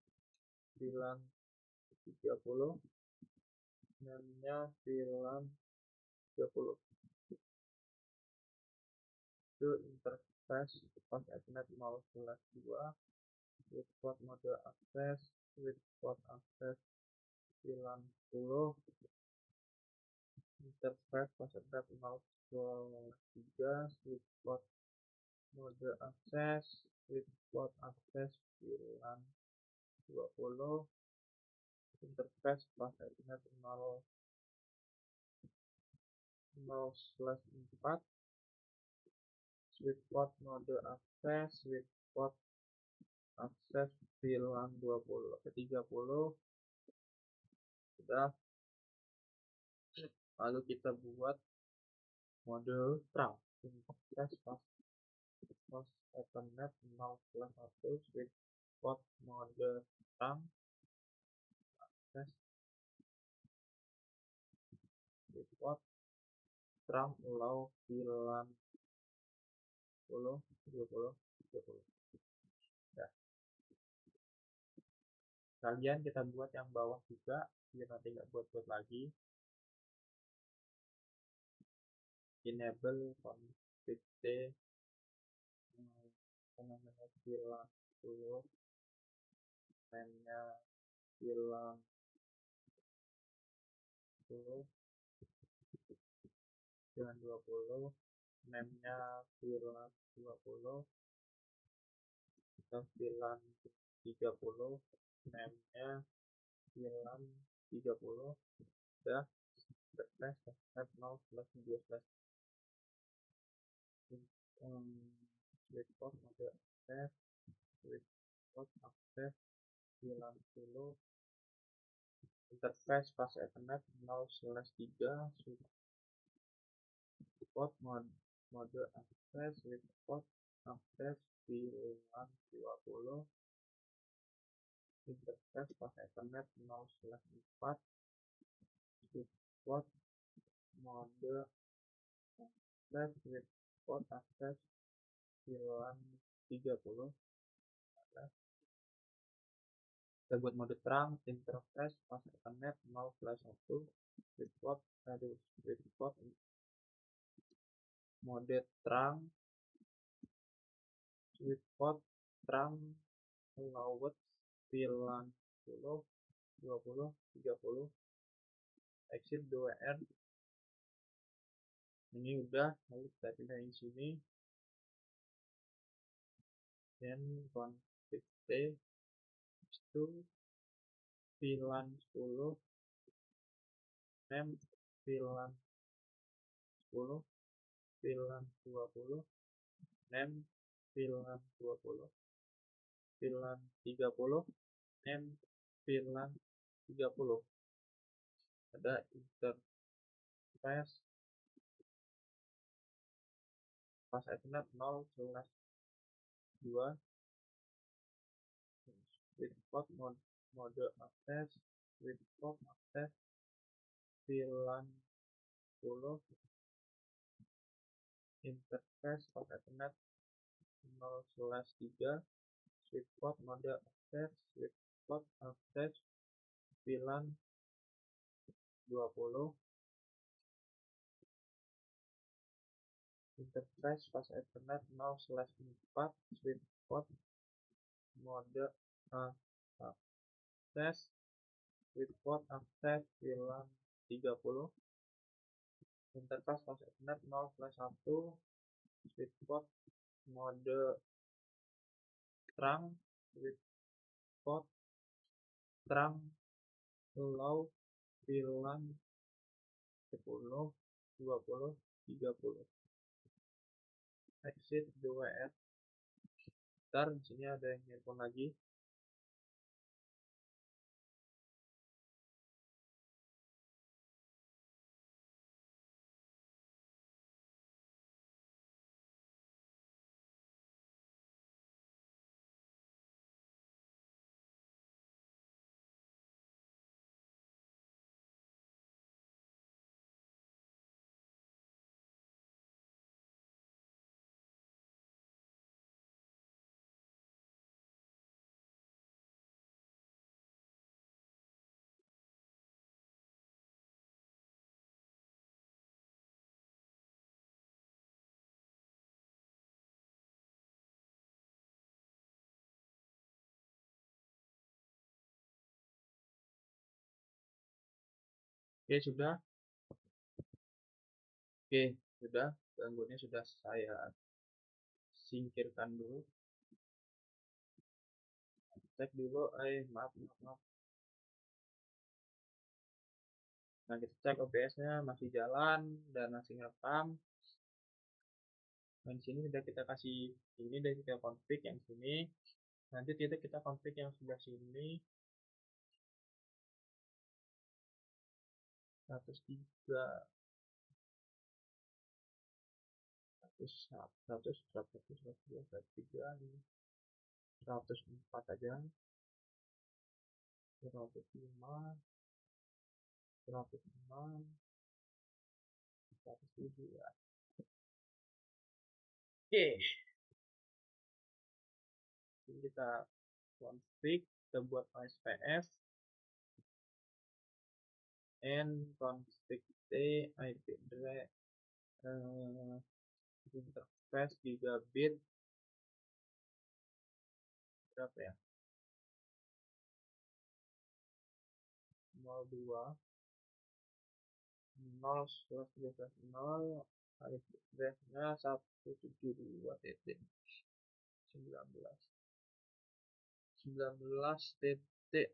VLAN 30, namanya VLAN 30. Itu interface pas Ethernet 0/2, sweet spot mode akses, sweet spot akses VLAN 10, interface pas Ethernet 0/3, sweet spot mode akses, sweet spot akses VLAN 20, interface pas Ethernet 0/4, sweet spot mode akses, sweet spot akses VLAN 20 ke 30. Sudah. Lalu kita buat mode terang, interface pas Ethernet 0/1, sweet spot mode terang, akses sweet spot terang allow VLAN 10, 20, 30. Ya. Kalian kita buat yang bawah juga biar nanti nggak buat-buat lagi. Enable config T namanya VLAN 10, namanya VLAN 10 dengan 20, namanya VLAN 20, kita VLAN 30, namanya VLAN 30. Udah. Backslash 0/12 sweet spot mode akses, sweet spot akses VLAN 10, interface pas Ethernet 0/3, sweet spot mode akses, sweet spot akses VLAN 20, interface pas Ethernet 0/4, sweet spot mode akses, sweet spot akses VLAN 30. Kita buat mode terang, interface pas Ethernet 0/1, sweet spot mode terang, sweet spot terang allowed VLAN 10, 20, 30, exit WR. Ini udah. Lalu kita pindahin sini, dan config T itu VLAN 10, name VLAN 10, VLAN 20, name VLAN 20. VLAN 30 and VLAN 30. Ada interface pas Ethernet 0/2 sweet spot mode akses sweet spot akses VLAN 10 interface pas Ethernet 0/3 sweet spot mode akses sweet spot akses VLAN 20 interface pas Ethernet 0/4 sweet spot mode akses sweet spot akses VLAN 30 interface pas Ethernet 0/1 sweet spot mode terang sweet spot terang low VLAN 10 20 30 exit 2R. Ntar di sini ada yang nelpon lagi. Oke, sudah. Oke, sudah. Gangguannya sudah saya singkirkan dulu. Cek dulu. Maaf. Nah, kita cek OBS-nya masih jalan dan masih ngerekam. Dan di sini sudah kita kasih ini dan kita config yang sini. Nanti kita config yang sebelah sini. 103 100 104 aja 105 106 107 ya. Oke, jadi kita config, kita buat OSPF and config t IP address interface gigabit berapa ya, 02 0/13/0 IP address-nya 172 titik 19 titik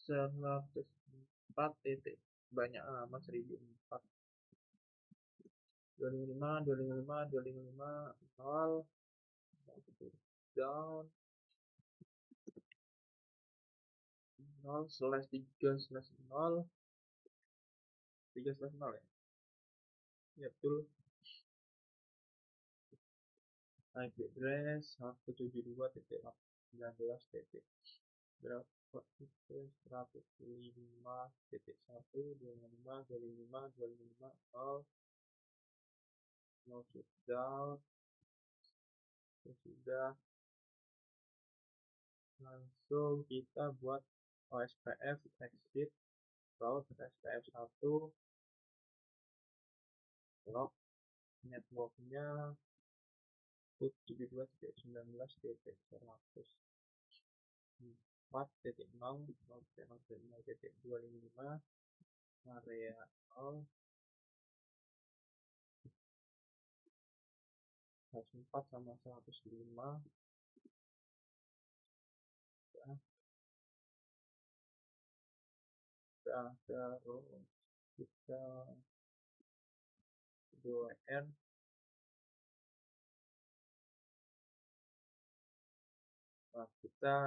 104 titik, banyak amat 1004 255 255 255 0 down 0/3/0 3/0 ya, ya betul. IP address 172.19 titik berapa itu 105.1 255 255 255 0 down. Sudah, langsung kita buat OSPF exit route OSPF 1 log networknya put 72.19.104.0.0.0.255 area 0 104 sama 105 terus kita 2R Nah, kita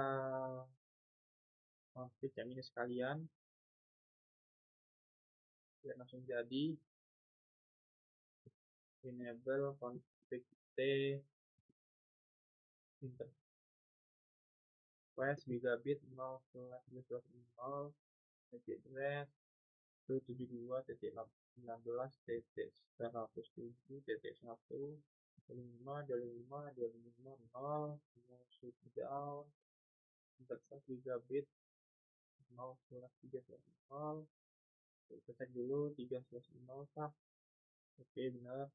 konflik yang ini sekalian biar langsung jadi. Enable config T interface gigabit 0/0 IP address 172.19.1.25.0 interface gigabit 0/3/0. Kita cek dulu 3/0 kah? Oke, benar.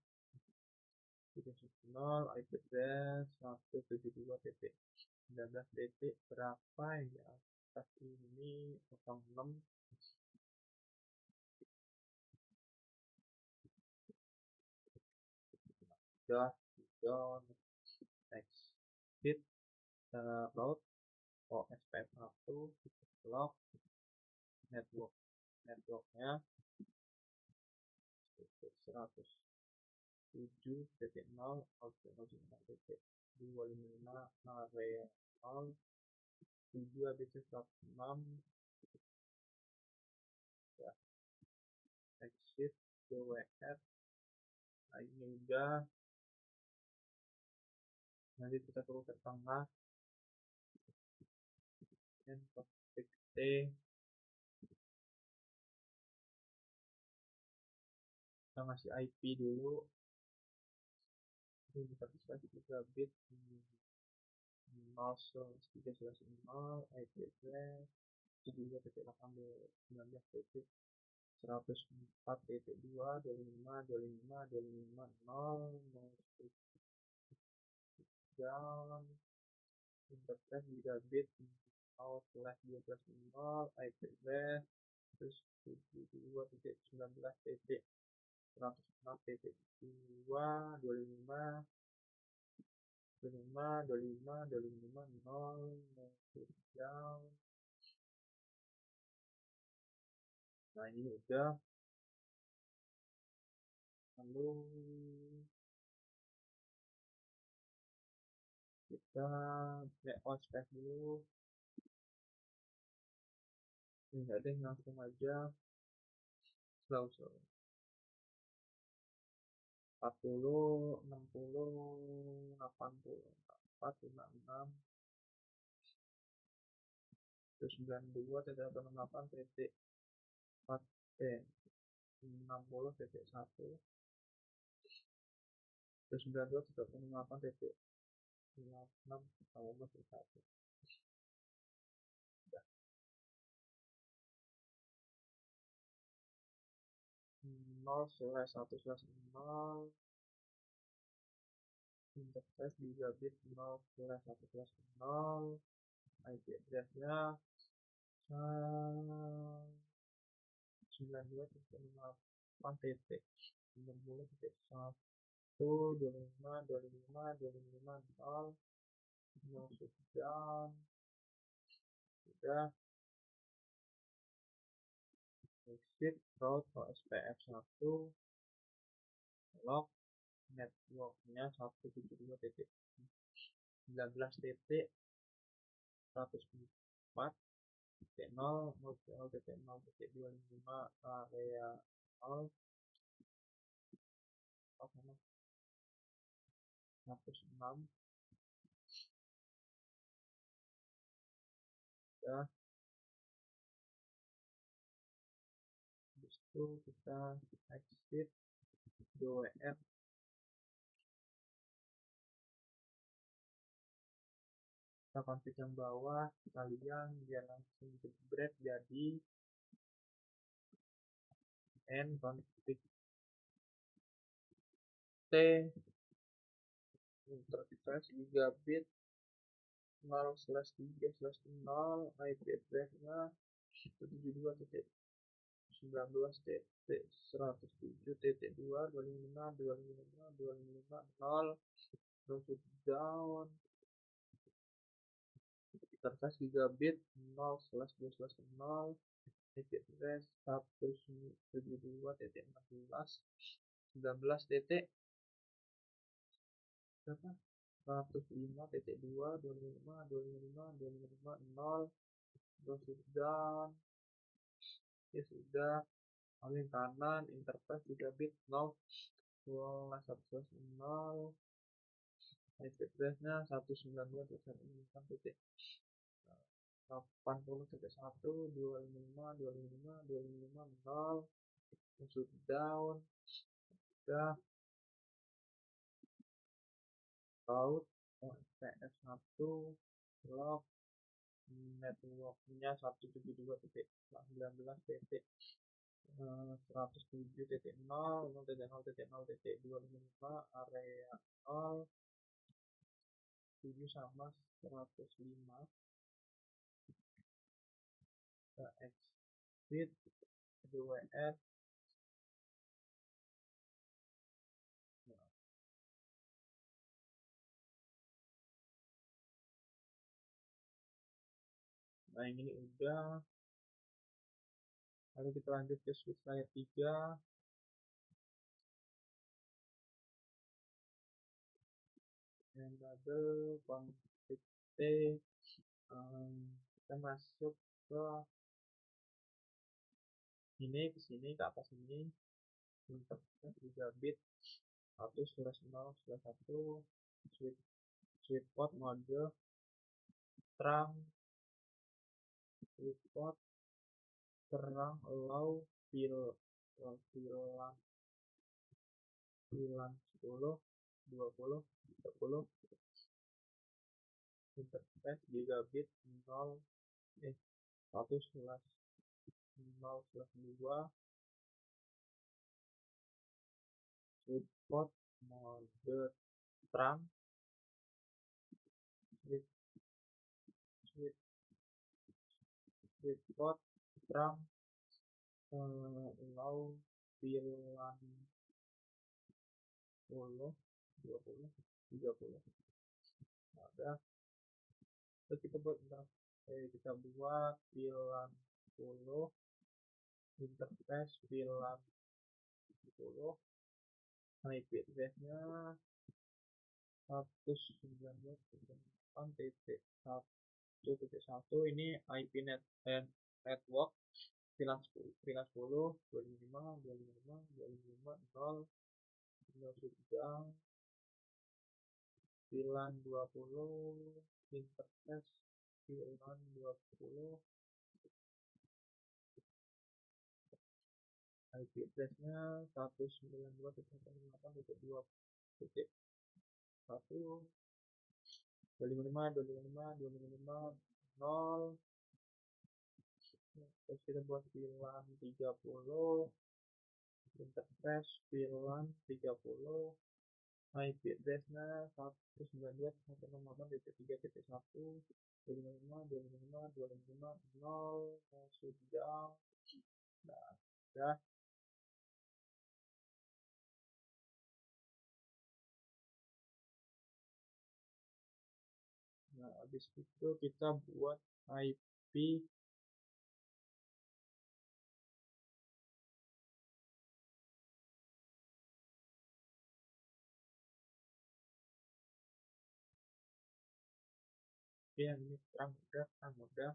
3/0 IP address 172.19. Berapa ya? Atas ini 06. Sudah exit route OSPF1 log networknya 107.0 255 area 0 7 ABC 106 ya, exit WF. Nah, ini udah. Nanti kita turun ke tengah dan config T. Kita ngasih IP dulu. Ini kita bisa 3 bit 0/3/0 IP address 72.18.104.2.25.255.255.0 down interface gigabit 0/12/0 IP address terus 72.19.2.25.255.255.255.0 down. Nah, ini udah. Lalu kita make ospek dulu. Enggak deh, langsung aja slow 40 60 80 44 56 terus 92.168.4 60.1 terus 92.168.56 0/1/0 interface gigabit 0/1/0 IP address-nya 92.1.1.25.25.0 sudah exit route OSPF1 log networknya 172.19.104.0.0.0.25 area 0 106 ya. Habis itu kita exit WF. Kita config yang bawah sekalian biar langsung jebret jadi n config T interface gigabit 0/3/0 IP address-nya 172.107.2.25.255.0 down interface gigabit 0/2/0 IP address 172.16.19 berapa 105.2, 255, 255, 255, 0, terus sudah, ya sudah, paling kanan, interface 3 bit, 0, 111, 0, IP address-nya 192.168.80.1, 255, 255, 255, 0, down, sudah, out, PS1, log, networknya 172.119.107.0, 0.0.0.255, area 0, 7 sama 105, kita exit, 2WR, nah ini udah. Lalu kita lanjut ke switch layer 3, enable config T, kita masuk ke ini, ke sini, ke atas ini, interface 3 bit, 1/0/1, switch port mode terang, switch port terang, allow VLAN 10, 20, 30, interface gigabit 0, 1/0/2, switch port mode terang, switch port terang, allow VLAN 10, 20, 30. Nah, udah. Terus kita buat VLAN 10, interface VLAN 10, IP address-nya 192.168.1.1, ini IP network VLAN 10, VLAN 10, 255, 255, 255, 0, 0 sudah, VLAN 20, interface VLAN 20, IP address-nya 192.168.2.1, 255, 255, 255, 0. Terus kita buat VLAN 30, interface VLAN 30, IP address-nya 192.168.3.1, 255, 255, 255, 0, sudah. Nah, sudah. Nah, habis itu kita buat IP yang ini terang udah.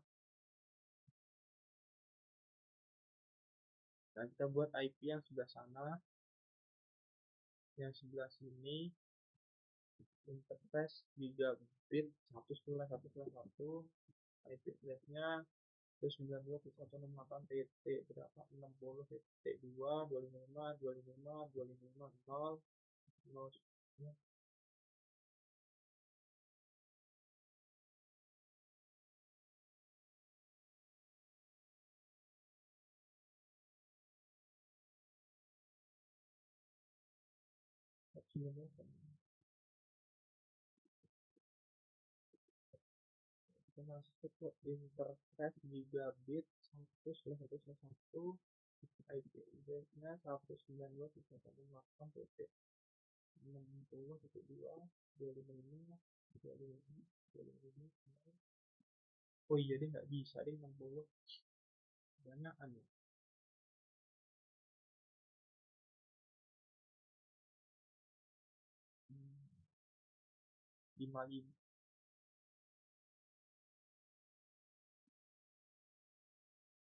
Dan kita buat IP yang sebelah sana, yang sebelah sini, interface gigabit 1/1/1, IP address-nya 192.168.t berapa, 60.2, 255, 255, 255, 0, 0. Kita masuk ke interface gigabit 1/1/1, IP address-nya 192.168.t 60.2, 255, 255, 255. Oh iya deh, nggak bisa deh 60, banyak ya. 55.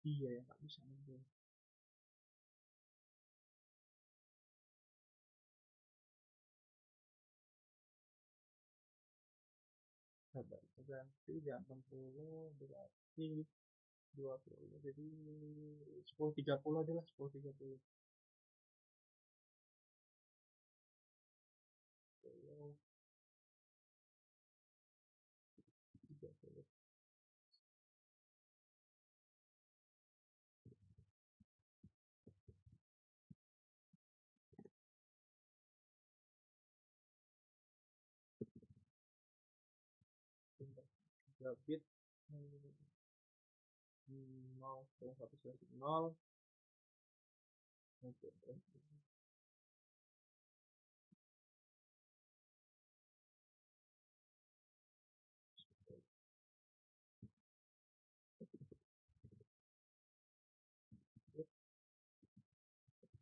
Iya ya, nggak bisa nembus. Coba kita ganti jangan 60 berarti 20, jadi 10.30 aja lah, 10.30. 10.30. Bentar, 3 bit. 0, 1, 0. Oke,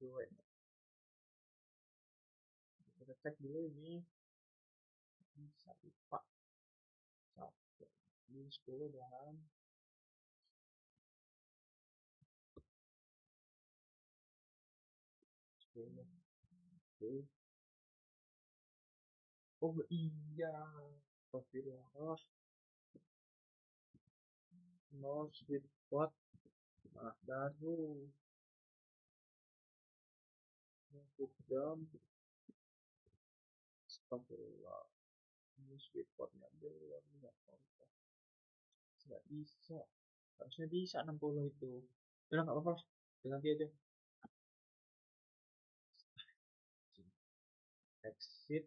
dua. Kita cek dulu ini bisa lupa. 1, ini 10 dan 10. Oke. Oh iya, Astagfirullah. No sweet spot. Nah, baru cook down. Astagfirullah. Ini sweet spotnya belum, nggak apa-apa. Nggak bisa. Harusnya bisa 60 itu. Udah nggak apa-apa. Ganti aja. Exit.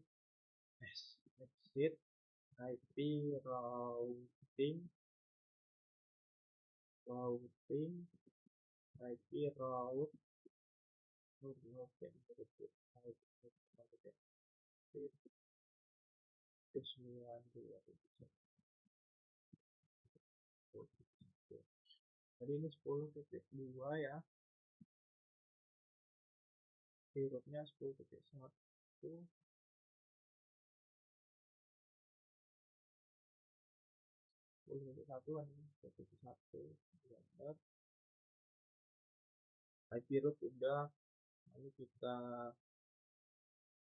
Exit. IP routing. Routing. IP route. Routing. Terus 92. Tadi ini 10.2 ya. Hurufnya 10.1. 10.1 kan ini 10.1. Benar. IP root udah. Lalu kita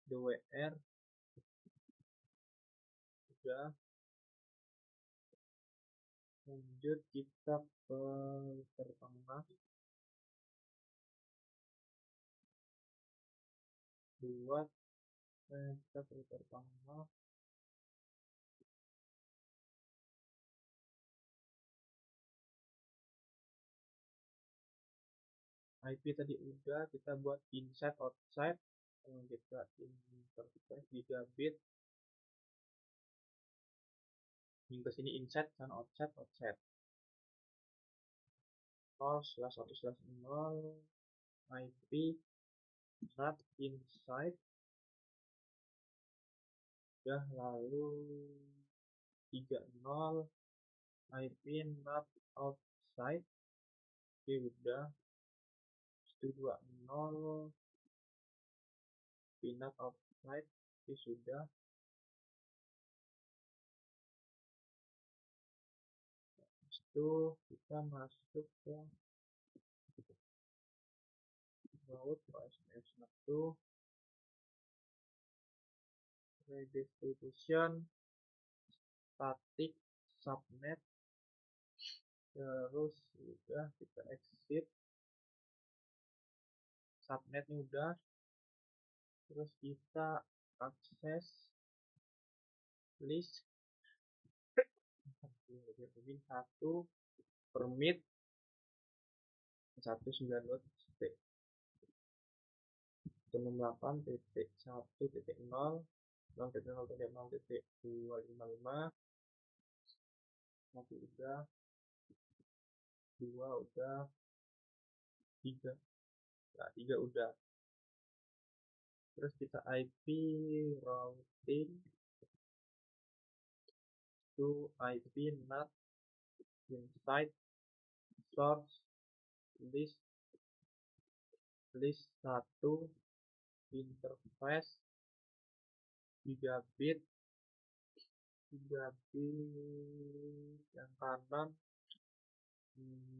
DWR udah. Lanjut kita ke tertengah buat kita ke tertengah IP tadi udah, kita buat inside outside. Kita interface gigabit yang ke sini inside dan outside 0/1/0 IP not inside udah, lalu 30 IP not outside. Oke udah. 120 IP not outside. Oke sudah. Itu kita masuk ke route OSPF1 redistribution static subnet, terus udah kita exit subnetnya udah, terus kita akses list satu permit 192.168.1.0 0.0.0.255. Satu udah, dua udah, tiga. Nah, tiga udah. Terus kita IP routing to IP not inside source list 1 interface gigabit 3-bit, yang kanan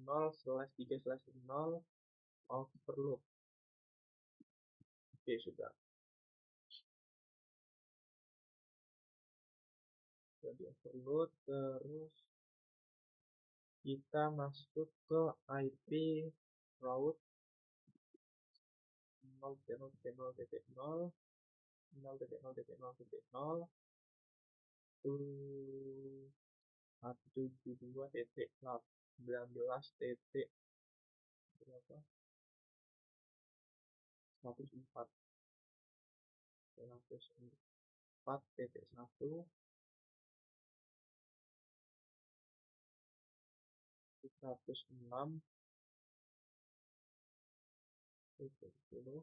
0/3/0 overload. Oke, sudah jadi overload. Terus kita masuk ke IP route 0.0.0.0 0.0.0.0 to 172.19 titik berapa 104 104.1 106 titik 10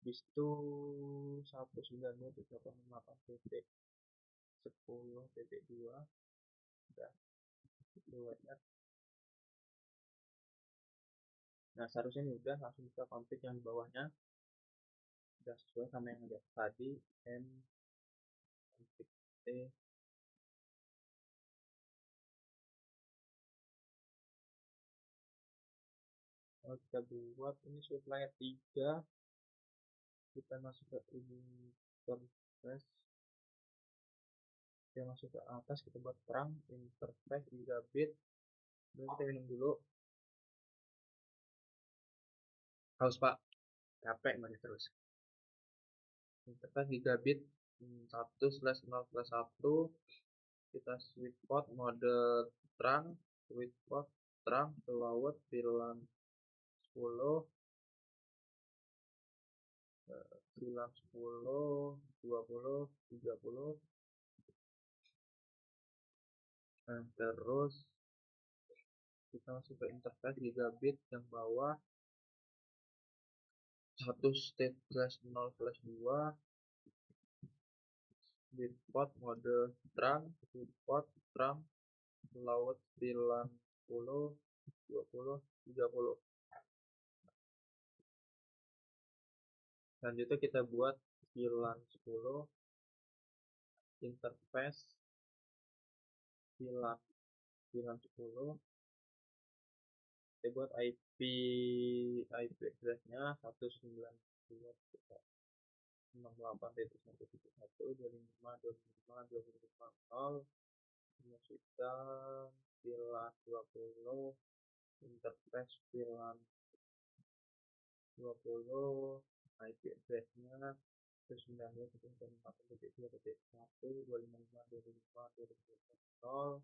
bis itu 192.88 titik 10.2 udah itu WR. Nah seharusnya ini udah langsung kita config yang di bawahnya udah sesuai sama yang lihat tadi m config t. Kalau kita buat ini supply 3, kita masuk ke interface, kita masuk ke atas, kita buat terang interface 3-bit. Kemudian kita minum dulu. Haus pak, capek masih terus. Interface 3-bit 1/0/1, kita switch port mode terang, switch port terang, selawat VLAN 10, VLAN 10, 20, 30. Nah, terus kita masuk ke interface 3-bit yang bawah 1/0/2, switch port mode terang, switch port terang, selawat VLAN 10, 20, 30. Selanjutnya kita buat VLAN 10, interface VLAN 10, kita buat IP address-nya 192.168.171.25.25.25.0, kemudian VLAN 20, interface VLAN 20, IP address-nya 192.168.2.1.25.25.0,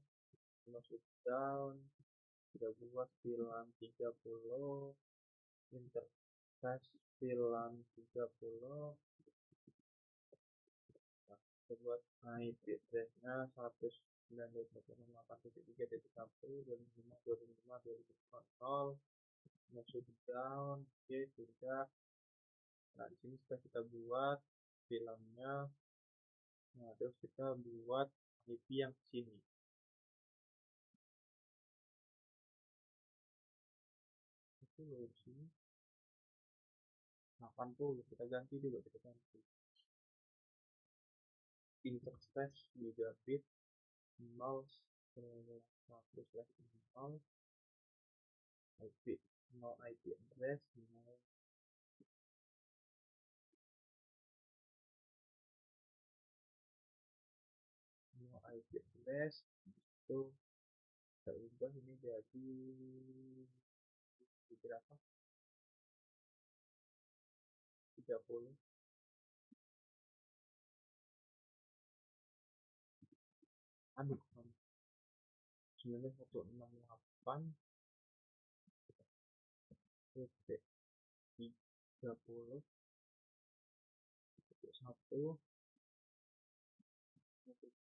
masuk down, kita buat VLAN 30, interface VLAN 30. Nah, kita buat IP address-nya 192.168.3.1.25.25.0, masuk down. Oke, sudah. Nah, di sini sudah kita buat VLAN-nya. Nah, terus kita buat IP yang sini. Itu di sini 80, kita ganti dulu, kita ganti. Interface 3-bit 0/1/0, IP 0 IP address 0 IP address itu kita ubah ini jadi berapa 30. Aduh 9168 titik 30 titik 1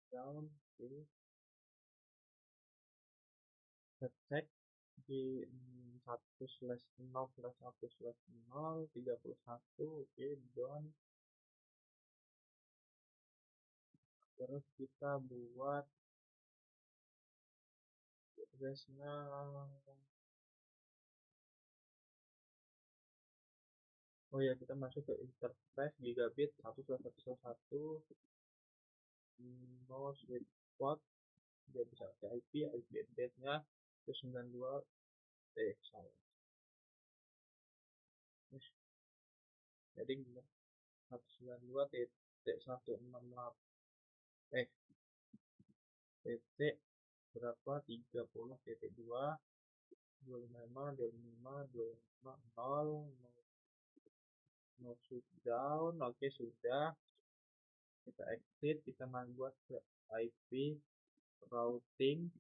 down. Oke, kita cek di 1/0/1/0 oke down. Terus kita buat address-nya Oh ya, kita masuk ke interface gigabit 1.1.1.1 no sweet spot. Dia bisa pakai IP address-nya 192 salah. Jadi 192.168 titik berapa 30.2 255 255 255 0 no switch down. Oke, sudah. Kita exit, kita buat ke IP routing,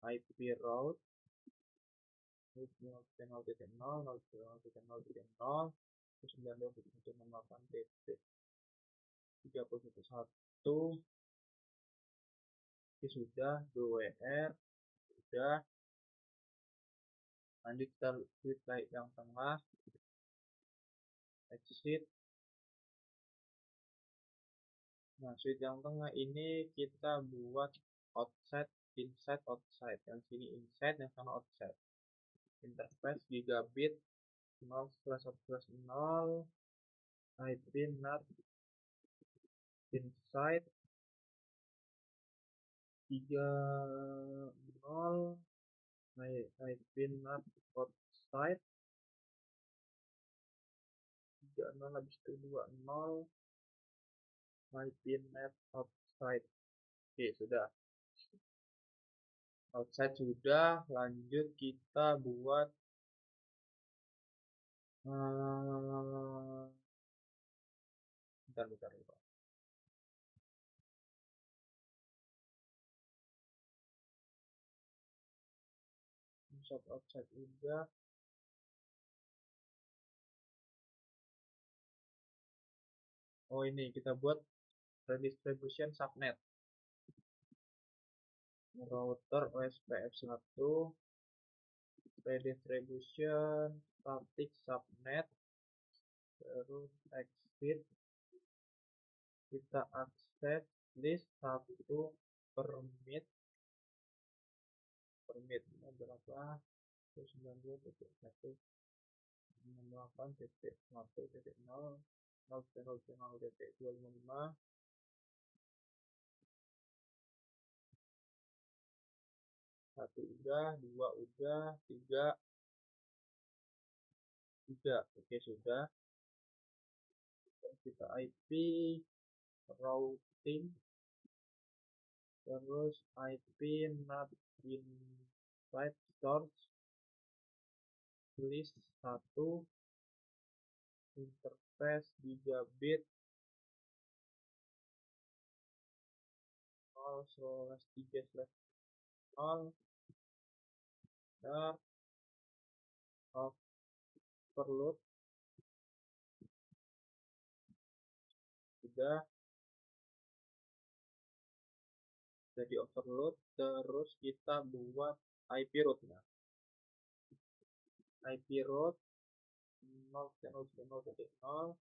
IP route 0.0.0.0.0.0 92.168.30.1. Oke, sudah. 2WR sudah. Lanjut kita switch light yang tengah, exit. Nah, switch yang tengah ini kita buat outside, inside, outside. Yang sini inside, yang sana outside. Interface gigabit 0/1/0, IP NAT inside 30, IP NAT outside 30 habis itu 20, IP NAT outside. Oke, sudah. Outside sudah. Lanjut kita buat bentar. Inside outside udah. Oh, ini kita buat redistribution subnet. Router OSPF1 redistribution static subnet, terus exit, kita akses list 1 permit berapa 92.1.1.0.0.0.255. Satu udah, dua udah, tiga. Oke, sudah. Kita IP routing, terus IP NAT inside source list 1, interface gigabit 0/3/0 dan overload sudah. Jadi overload, terus kita buat IP route-nya. IP route 0.0.0.0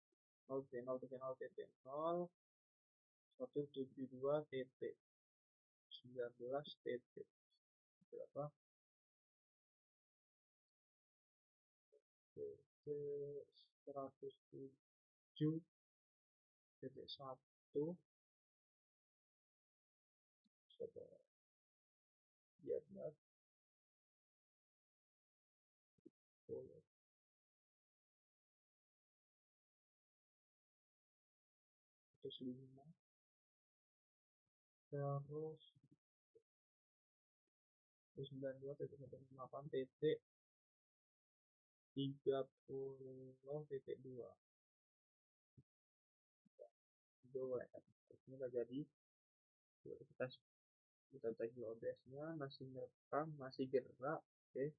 0.0.0.0 172.19 berapa 107.1 biar benar 105, terus 92.168.30.2 ini nggak jadi. Kita cek dulu OBS-nya, masih ngerekam, masih gerak. Oke,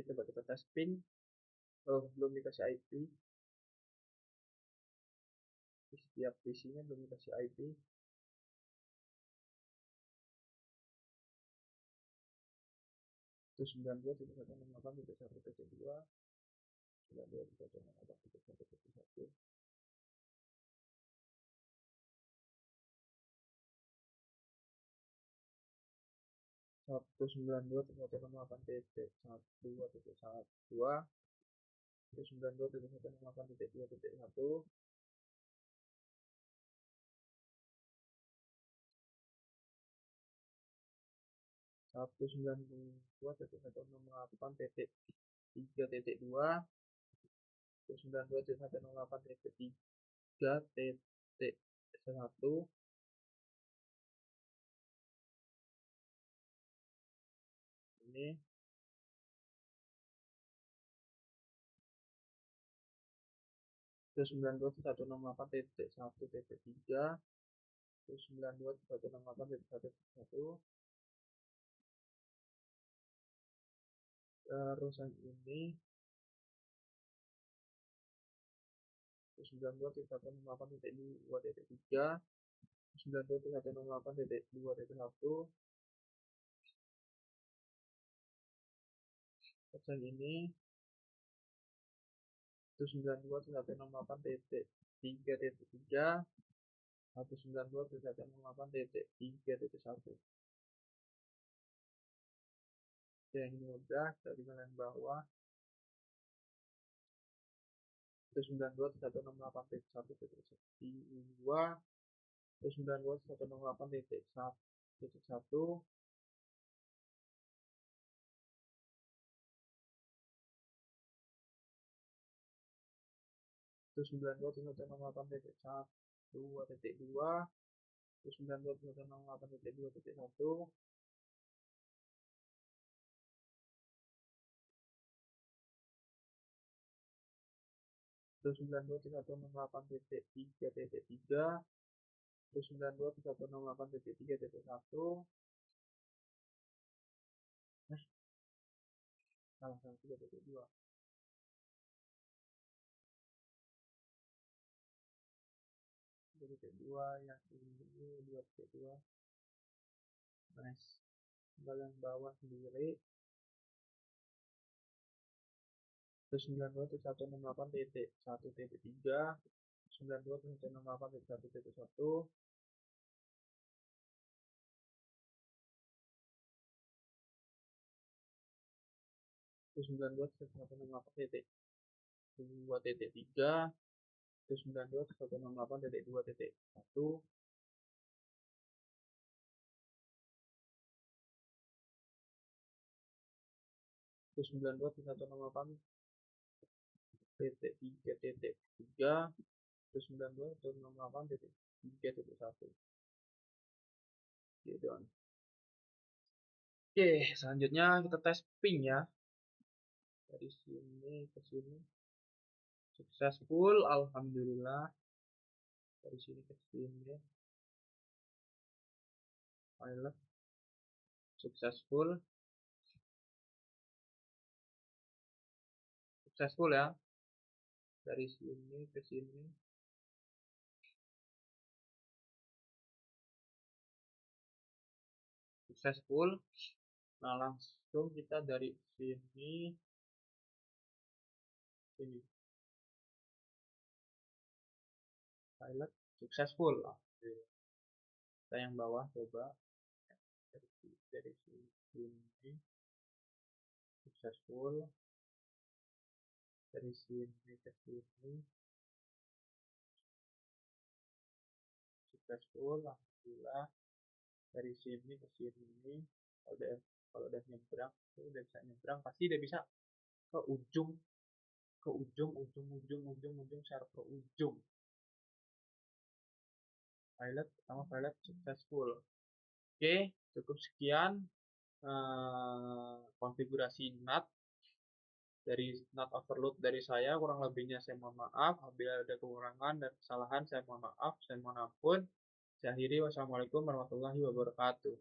coba kita tes ping. Oh, belum dikasih IP. Setiap PC-nya belum dikasih IP. Itu 92.168.1.2 92.168.1.1 192.168.1.2 192.168.2.1 192.168.3.2 192.168.3.1 ini 192.168.1.3 192.168.1.1 terus yang ini 192.168.2.3 192.168.2.1 terus yang ini 192.168.3.3 192.168.3.1 yang ini udah dari bagian bawah 192.168.1.2 192.168.1.1 192.168.1.2 192.168.2.1 192.168.3.3 192.168.3.1 salah 3.2 yang ini 2.2 nice bagian bawah sendiri 192.168.1.3 192.168.1.1 192.168.2.3 192.168.2.1 192.168.3.3 192.168.3.1 gitu. Oke, selanjutnya kita tes ping ya. Dari sini ke sini successful, alhamdulillah. Dari sini ke sini pilot successful ya. Dari sini ke sini successful. Nah, langsung kita dari sini ini pilot successful. Kita yang bawah coba dari sini successful. Dari sini ke sini successful, alhamdulillah. Dari sini ke sini kalau udah nyebrang, udah bisa nyebrang, pasti udah bisa ke ujung share ke ujung. Pilot pertama pilot successful. Oke, cukup sekian konfigurasi NAT dari NAT overload dari saya. Kurang lebihnya saya mohon maaf. Apabila ada kekurangan dan kesalahan saya mohon maaf, saya mohon ampun. Saya akhiri, wassalamualaikum warahmatullahi wabarakatuh.